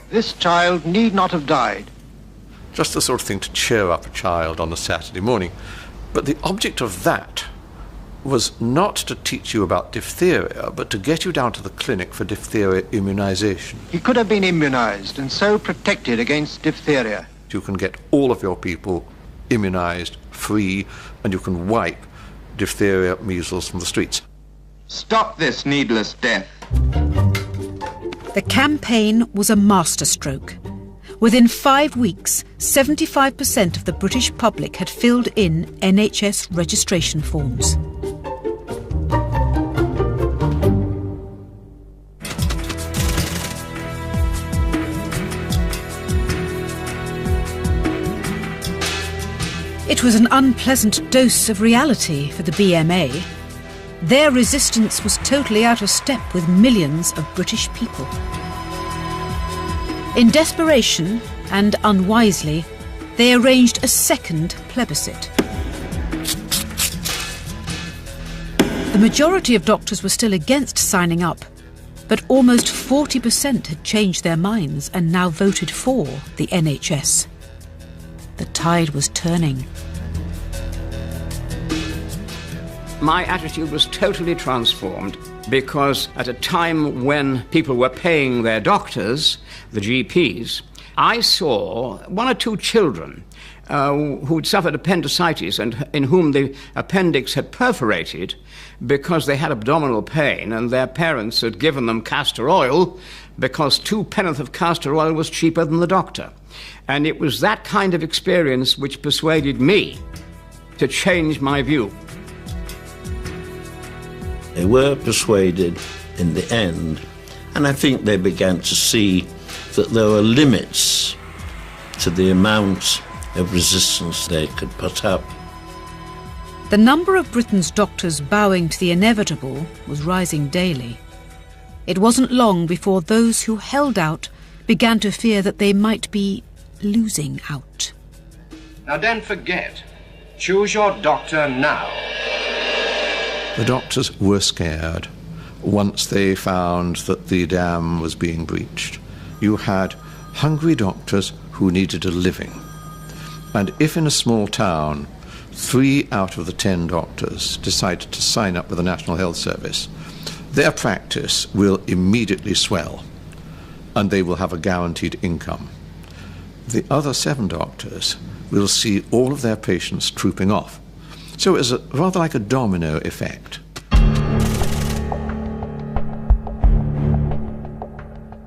This child need not have died. Just the sort of thing to cheer up a child on a Saturday morning. But the object of that was not to teach you about diphtheria, but to get you down to the clinic for diphtheria immunization. He could have been immunized and so protected against diphtheria. You can get all of your people immunized, free, and you can wipe diphtheria, measles from the streets. Stop this needless death. The campaign was a masterstroke. Within 5 weeks, 75% of the British public had filled in NHS registration forms. It was an unpleasant dose of reality for the BMA. Their resistance was totally out of step with millions of British people. In desperation, and unwisely, they arranged a second plebiscite. The majority of doctors were still against signing up, but almost 40% had changed their minds and now voted for the NHS. The tide was turning. My attitude was totally transformed because at a time when people were paying their doctors, the GPs, I saw one or two children who'd suffered appendicitis and in whom the appendix had perforated because they had abdominal pain and their parents had given them castor oil because 2 penn'orth of castor oil was cheaper than the doctor. And it was that kind of experience which persuaded me to change my view. They were persuaded in the end, and I think they began to see that there were limits to the amount of resistance they could put up. The number of Britain's doctors bowing to the inevitable was rising daily. It wasn't long before those who held out began to fear that they might be losing out. Now don't forget, choose your doctor now. The doctors were scared once they found that the dam was being breached. You had hungry doctors who needed a living. And if in a small town 3 out of the 10 doctors decided to sign up with the National Health Service, their practice will immediately swell and they will have a guaranteed income. The other 7 doctors will see all of their patients trooping off. So it's rather like a domino effect.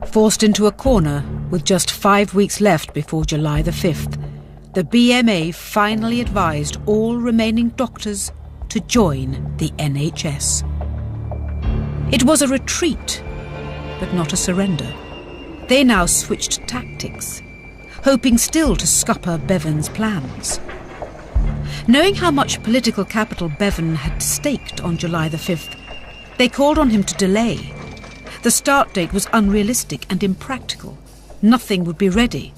Forced into a corner with just 5 weeks left before July the 5th, the BMA finally advised all remaining doctors to join the NHS. It was a retreat, but not a surrender. They now switched tactics, hoping still to scupper Bevan's plans. Knowing how much political capital Bevan had staked on July the 5th, they called on him to delay. The start date was unrealistic and impractical. Nothing would be ready.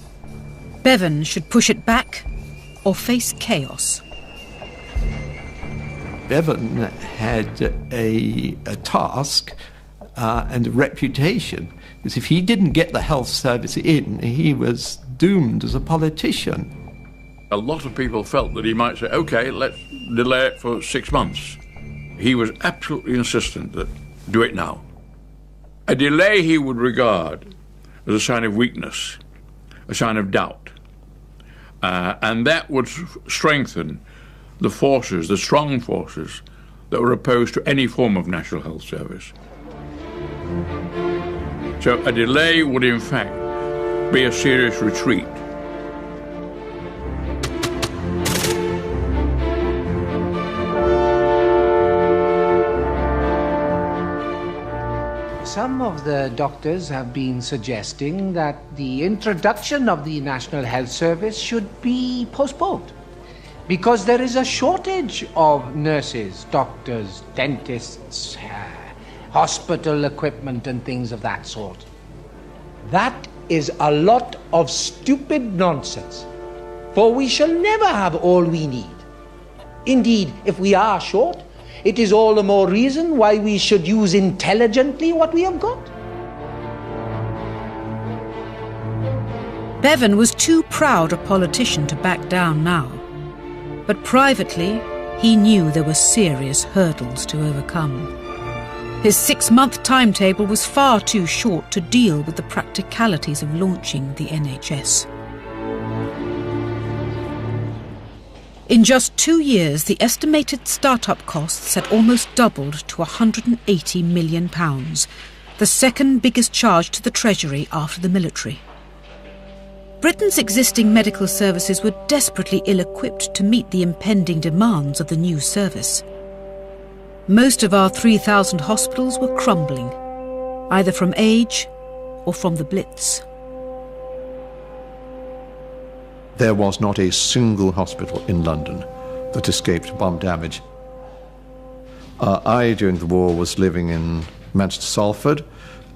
Bevan should push it back or face chaos. Bevan had a task and a reputation, because if he didn't get the health service in, he was doomed as a politician. A lot of people felt that he might say, OK, let's delay it for 6 months. He was absolutely insistent that do it now. A delay he would regard as a sign of weakness, a sign of doubt. And that would strengthen the forces, the strong forces, that were opposed to any form of National Health Service. So a delay would in fact be a serious retreat. Some of the doctors have been suggesting that the introduction of the National Health Service should be postponed because there is a shortage of nurses, doctors, dentists, hospital equipment and things of that sort. That is a lot of stupid nonsense, for we shall never have all we need. Indeed, if we are short, it is all the more reason why we should use intelligently what we have got. Bevan was too proud a politician to back down now. But privately, he knew there were serious hurdles to overcome. His 6-month timetable was far too short to deal with the practicalities of launching the NHS. In just 2 years, the estimated start-up costs had almost doubled to £180 million, the second biggest charge to the Treasury after the military. Britain's existing medical services were desperately ill-equipped to meet the impending demands of the new service. Most of our 3,000 hospitals were crumbling, either from age or from the Blitz. There was not a single hospital in London that escaped bomb damage. I, during the war, was living in Manchester, Salford,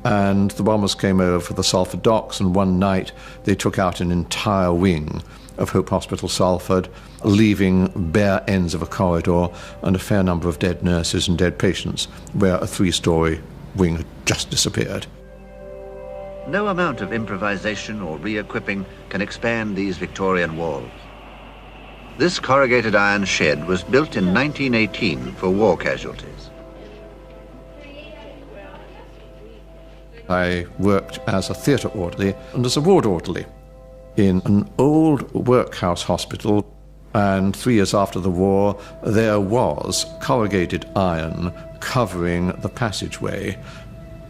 and the bombers came over the Salford docks, and one night they took out an entire wing of Hope Hospital, Salford, leaving bare ends of a corridor and a fair number of dead nurses and dead patients, where a 3-story wing had just disappeared. No amount of improvisation or re-equipping can expand these Victorian walls. This corrugated iron shed was built in 1918 for war casualties. I worked as a theatre orderly and as a ward orderly in an old workhouse hospital, and 3 years after the war, there was corrugated iron covering the passageway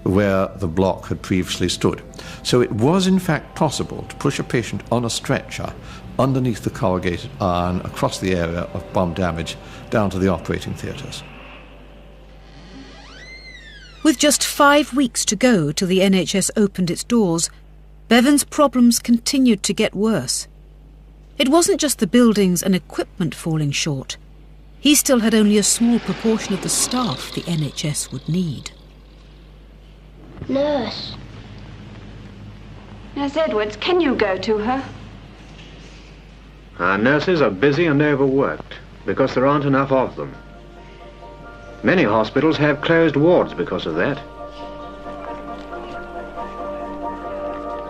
where the block had previously stood. So it was in fact possible to push a patient on a stretcher underneath the corrugated iron across the area of bomb damage down to the operating theatres. With just 5 weeks to go till the NHS opened its doors, Bevan's problems continued to get worse. It wasn't just the buildings and equipment falling short. He still had only a small proportion of the staff the NHS would need. Nurse. Nurse Edwards, can you go to her? Our nurses are busy and overworked because there aren't enough of them. Many hospitals have closed wards because of that.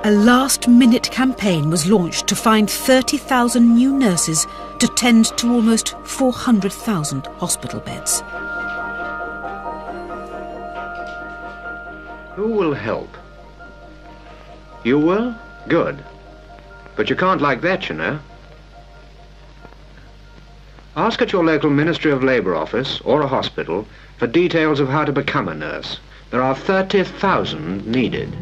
A last-minute campaign was launched to find 30,000 new nurses to tend to almost 400,000 hospital beds. Who will help? You will? Good. But you can't like that, you know. Ask at your local Ministry of Labour office or a hospital for details of how to become a nurse. There are 30,000 needed.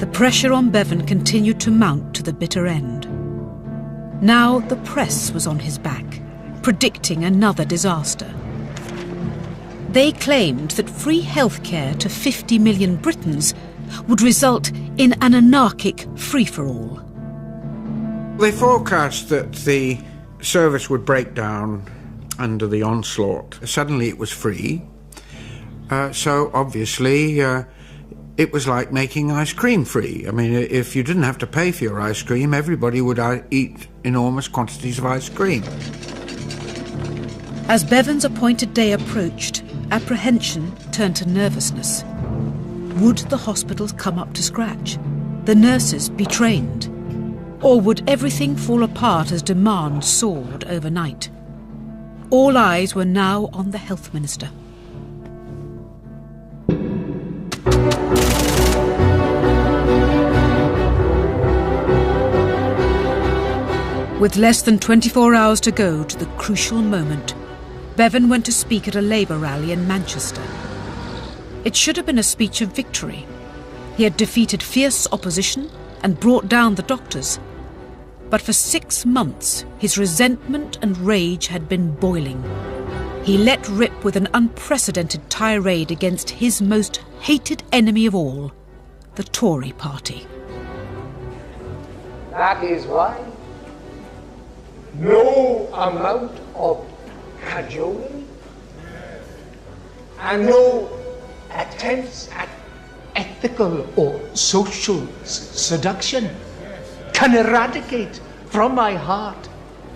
The pressure on Bevan continued to mount to the bitter end. Now the press was on his back, predicting another disaster. They claimed that free healthcare to 50 million Britons would result in an anarchic free-for-all. They forecast that the service would break down under the onslaught. Suddenly it was free, so obviously it was like making ice cream free. I mean, if you didn't have to pay for your ice cream, everybody would eat enormous quantities of ice cream. As Bevan's appointed day approached, apprehension turned to nervousness. Would the hospitals come up to scratch? The nurses be trained? Or would everything fall apart as demand soared overnight? All eyes were now on the Health Minister. With less than 24 hours to go to the crucial moment, Bevan went to speak at a Labour rally in Manchester. It should have been a speech of victory. He had defeated fierce opposition and brought down the doctors. But for 6 months, his resentment and rage had been boiling. He let rip with an unprecedented tirade against his most hated enemy of all, the Tory party. That is why no amount of cajoling and no attempts at ethical or social seduction can eradicate from my heart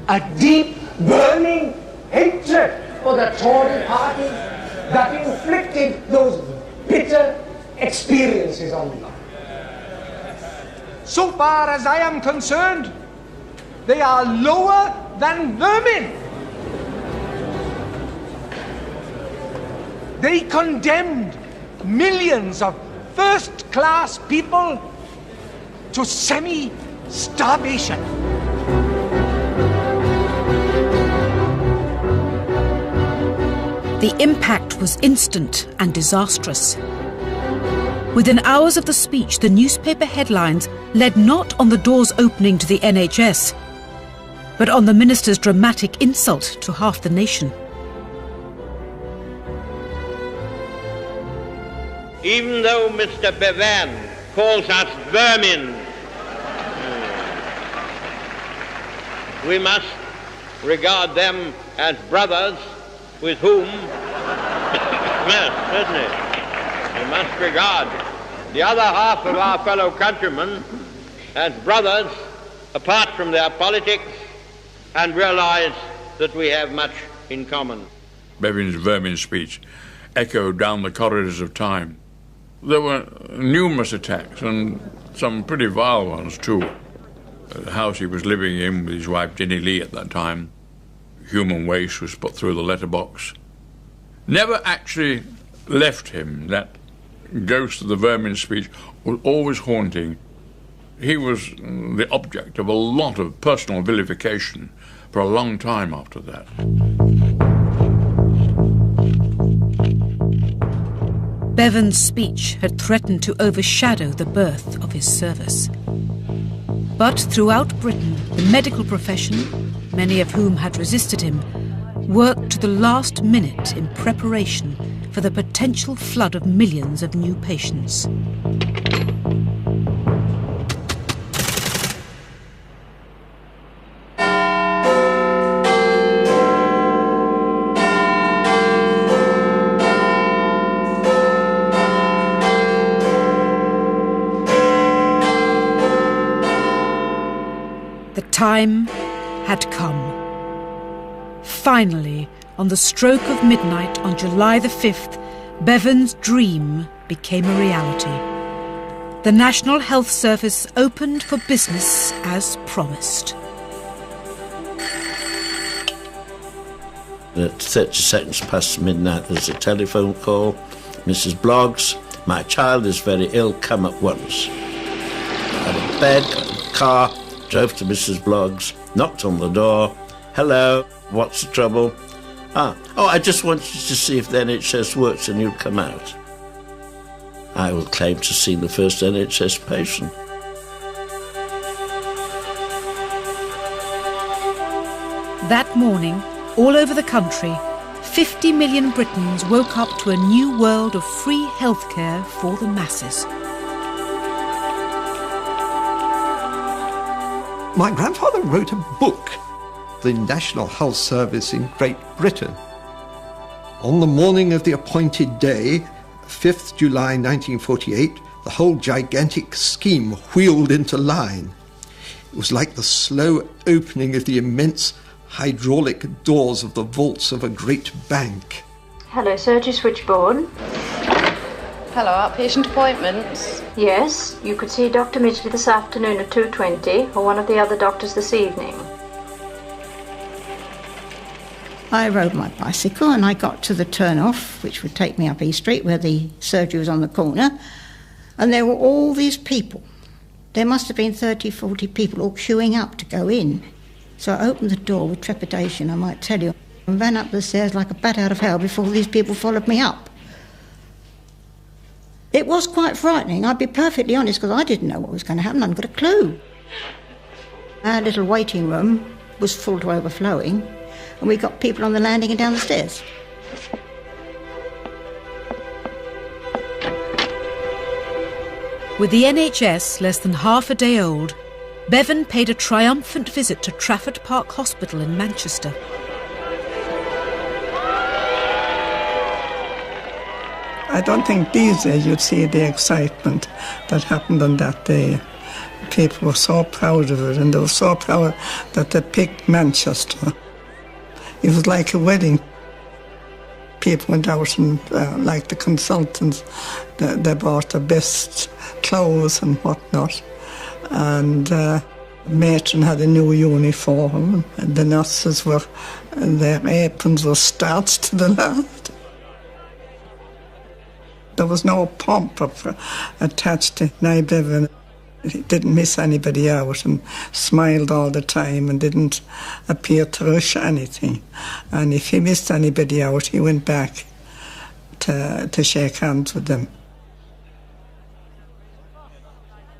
a deep, burning hatred for the Tory party that inflicted those bitter experiences on me. So far as I am concerned, they are lower than vermin. They condemned millions of first-class people to semi-starvation. The impact was instant and disastrous. Within hours of the speech, the newspaper headlines led not on the doors opening to the NHS, but on the minister's dramatic insult to half the nation. Even though Mr. Bevan calls us vermin, we must regard them as brothers with whom, yes, certainly, we must regard the other half of our fellow countrymen as brothers apart from their politics and realize that we have much in common. Bevan's vermin speech echoed down the corridors of time. There were numerous attacks, and some pretty vile ones too. The house he was living in with his wife Ginny Lee at that time, human waste was put through the letterbox. Never actually left him, that ghost of the vermin speech was always haunting. He was the object of a lot of personal vilification for a long time after that. Bevan's speech had threatened to overshadow the birth of his service. But throughout Britain, the medical profession, many of whom had resisted him, worked to the last minute in preparation for the potential flood of millions of new patients. The time had come. Finally, on the stroke of midnight on July the 5th, Bevan's dream became a reality. The National Health Service opened for business as promised. At 30 seconds past midnight, there's a telephone call. Mrs. Bloggs, my child is very ill, come at once. I had a bed, got in the car, drove to Mrs. Bloggs, knocked on the door. Hello, what's the trouble? I just wanted to see if the NHS works and you'd come out. I will claim to see the first NHS patient. That morning, all over the country, 50 million Britons woke up to a new world of free healthcare for the masses. My grandfather wrote a book, The National Health Service in Great Britain. On the morning of the appointed day, 5th July 1948, the whole gigantic scheme wheeled into line. It was like the slow opening of the immense hydraulic doors of the vaults of a great bank. Hello, surgery switchboard. Hello, outpatient appointments. Yes, you could see Dr. Midgley this afternoon at 2:20 or one of the other doctors this evening. I rode my bicycle and I got to the turn-off, which would take me up East Street, where the surgery was on the corner, and there were all these people. There must have been 30, 40 people all queuing up to go in. So I opened the door with trepidation, I might tell you, and ran up the stairs like a bat out of hell before these people followed me up. It was quite frightening, I'd be perfectly honest, because I didn't know what was going to happen, I hadn't got a clue. Our little waiting room was full to overflowing, and we got people on the landing and down the stairs. With the NHS less than half a day old, Bevan paid a triumphant visit to Trafford Park Hospital in Manchester. I don't think these days you'd see the excitement that happened on that day. People were so proud of it, and they were so proud that they picked Manchester. It was like a wedding. People went out and, like the consultants, they bought the best clothes and whatnot. And the matron had a new uniform, and the nurses were, their aprons were starched to the last. There was no pomp attached to Nye Bevan. He didn't miss anybody out and smiled all the time and didn't appear to rush anything. And if he missed anybody out, he went back to shake hands with them.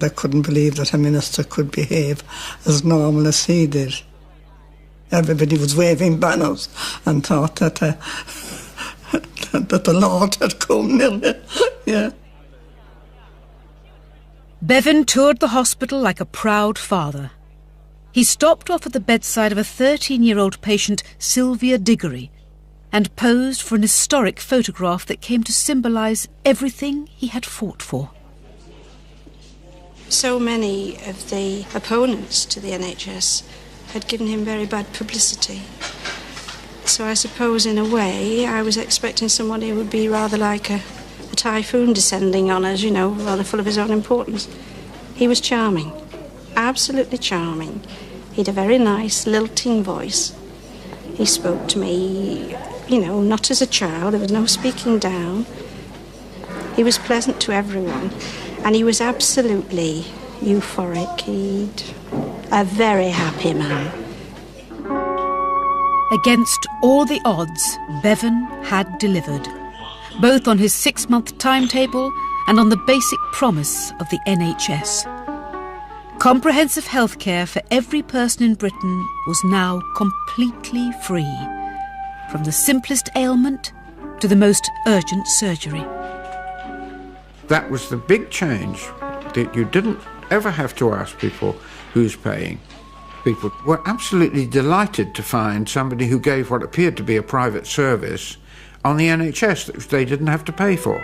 They couldn't believe that a minister could behave as normal as he did. Everybody was waving banners and thought that that the Lord had come nearly. Yeah. Bevan toured the hospital like a proud father. He stopped off at the bedside of a 13-year-old patient, Sylvia Diggory, and posed for an historic photograph that came to symbolise everything he had fought for. So many of the opponents to the NHS had given him very bad publicity. So I suppose, in a way, I was expecting somebody who would be rather like a typhoon descending on us, you know, rather full of his own importance. He was charming, absolutely charming. He had a very nice, lilting voice. He spoke to me, you know, not as a child, there was no speaking down. He was pleasant to everyone, and he was absolutely euphoric. He'd a very happy man. Against all the odds, Bevan had delivered, both on his 6-month timetable and on the basic promise of the NHS. Comprehensive healthcare for every person in Britain was now completely free, from the simplest ailment to the most urgent surgery. That was the big change, that you didn't ever have to ask people who's paying. People were absolutely delighted to find somebody who gave what appeared to be a private service on the NHS that they didn't have to pay for.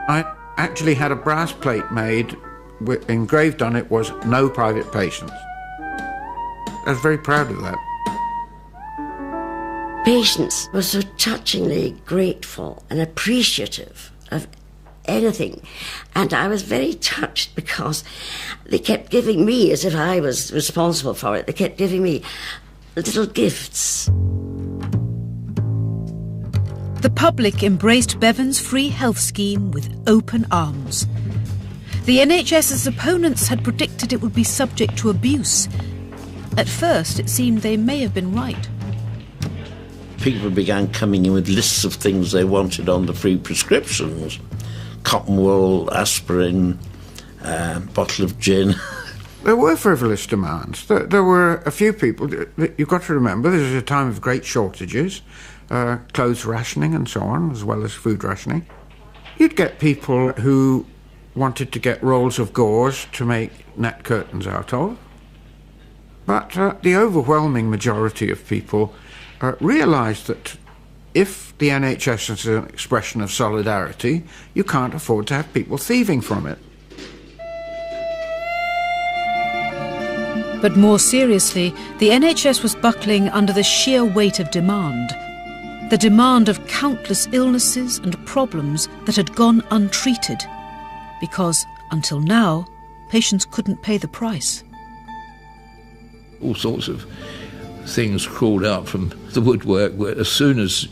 I actually had a brass plate made, engraved on it was "No private patients." I was very proud of that. Patients were so touchingly grateful and appreciative of anything, and I was very touched because they kept giving me, as if I was responsible for it, they kept giving me little gifts. The public embraced Bevan's free health scheme with open arms. The NHS's opponents had predicted it would be subject to abuse. At first, it seemed they may have been right. People began coming in with lists of things they wanted on the free prescriptions. Cotton wool, aspirin, bottle of gin. There were frivolous demands. There were a few people. You've got to remember, this is a time of great shortages, clothes rationing and so on, as well as food rationing. You'd get people who wanted to get rolls of gauze to make net curtains out of. But the overwhelming majority of people realised that if the NHS is an expression of solidarity, you can't afford to have people thieving from it. But more seriously, the NHS was buckling under the sheer weight of demand. The demand of countless illnesses and problems that had gone untreated, because, until now, patients couldn't pay the price. All sorts of things crawled out from the woodwork where as soon as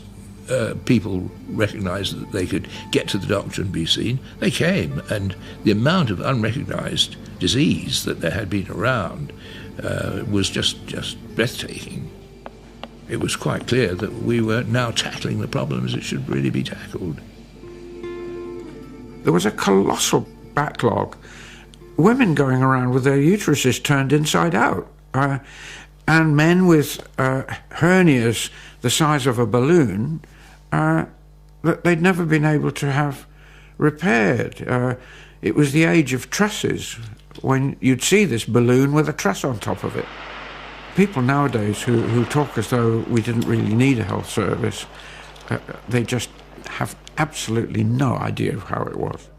people recognised that they could get to the doctor and be seen, they came, and the amount of unrecognised disease that there had been around was just breathtaking. It was quite clear that we were now tackling the problems that should really be tackled. There was a colossal backlog. Women going around with their uteruses turned inside out, and men with hernias the size of a balloon that they'd never been able to have repaired. It was the age of trusses, when you'd see this balloon with a truss on top of it. People nowadays who talk as though we didn't really need a health service, they just have absolutely no idea of how it was.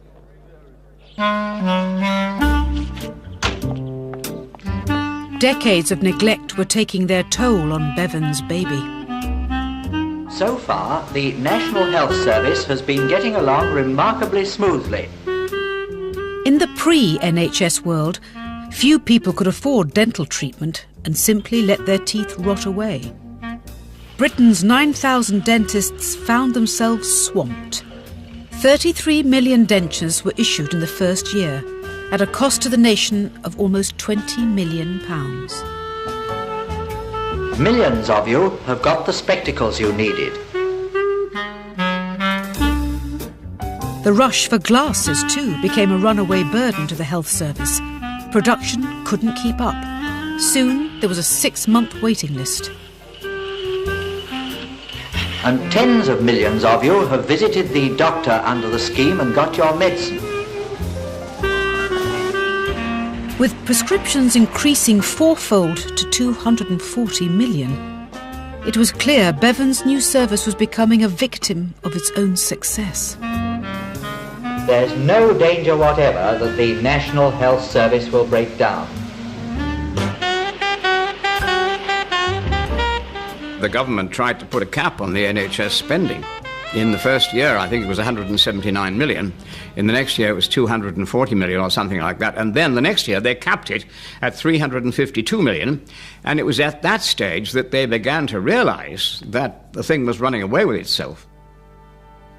Decades of neglect were taking their toll on Bevan's baby. So far, the National Health Service has been getting along remarkably smoothly. In the pre-NHS world, few people could afford dental treatment and simply let their teeth rot away. Britain's 9,000 dentists found themselves swamped. 33 million dentures were issued in the first year, at a cost to the nation of almost £20 million. Millions of you have got the spectacles you needed. The rush for glasses, too, became a runaway burden to the health service. Production couldn't keep up. Soon, there was a 6-month waiting list. And tens of millions of you have visited the doctor under the scheme and got your medicine. With prescriptions increasing fourfold to 240 million, it was clear Bevan's new service was becoming a victim of its own success. There's no danger whatever that the National Health Service will break down. The government tried to put a cap on the NHS spending. In the first year, I think it was 179 million. In the next year, it was 240 million or something like that. And then the next year, they capped it at 352 million. And it was at that stage that they began to realise that the thing was running away with itself.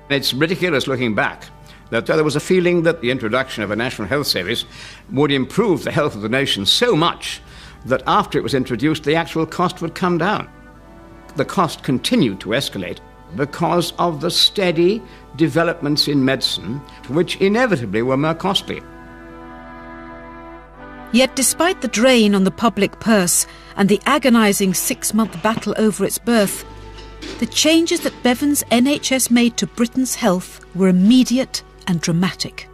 It's ridiculous looking back that there was a feeling that the introduction of a National Health Service would improve the health of the nation so much that after it was introduced, the actual cost would come down. The cost continued to escalate because of the steady developments in medicine, which inevitably were more costly. Yet despite the drain on the public purse and the agonising 6-month battle over its birth, the changes that Bevan's NHS made to Britain's health were immediate and dramatic.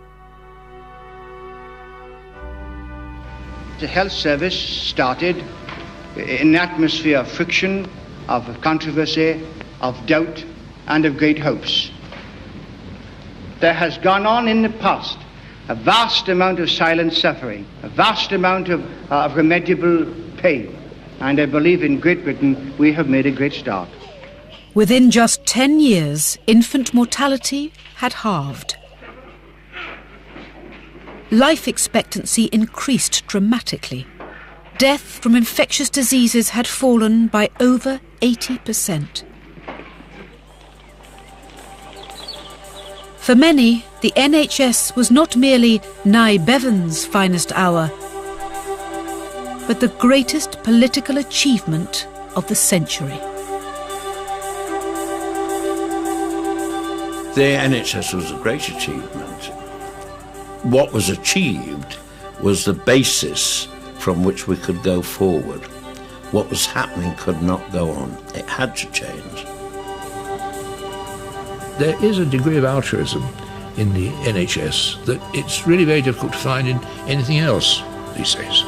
The health service started in an atmosphere of friction, of controversy, of doubt, and of great hopes. There has gone on in the past a vast amount of silent suffering, a vast amount of remediable pain, and I believe in Great Britain we have made a great start. Within just 10 years, infant mortality had halved. Life expectancy increased dramatically. Death from infectious diseases had fallen by over 80%. For many, the NHS was not merely Nye Bevan's finest hour, but the greatest political achievement of the century. The NHS was a great achievement. What was achieved was the basis from which we could go forward. What was happening could not go on. It had to change. There is a degree of altruism in the NHS that it's really very difficult to find in anything else these days.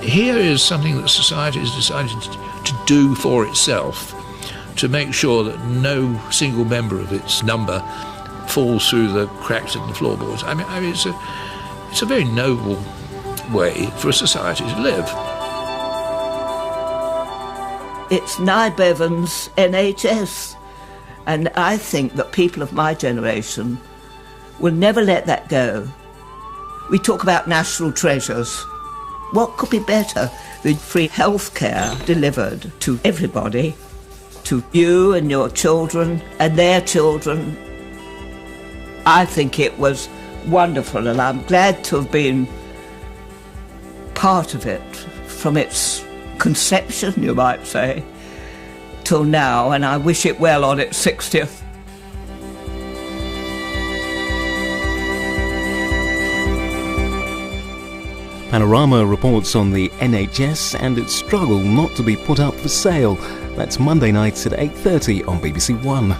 Here is something that society has decided to do for itself, to make sure that no single member of its number falls through the cracks in the floorboards. I mean it's a very noble way for a society to live. It's Nye Bevan's NHS, and I think that people of my generation will never let that go. We talk about national treasures. What could be better than free health care delivered to everybody, to you and your children and their children? I think it was wonderful, and I'm glad to have been part of it from its conception, you might say, till now, and I wish it well on its 60th. Panorama reports on the NHS and its struggle not to be put up for sale. That's Monday nights at 8:30 on BBC One.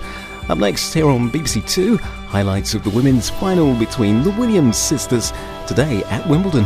Up next here on BBC Two, highlights of the women's final between the Williams sisters today at Wimbledon.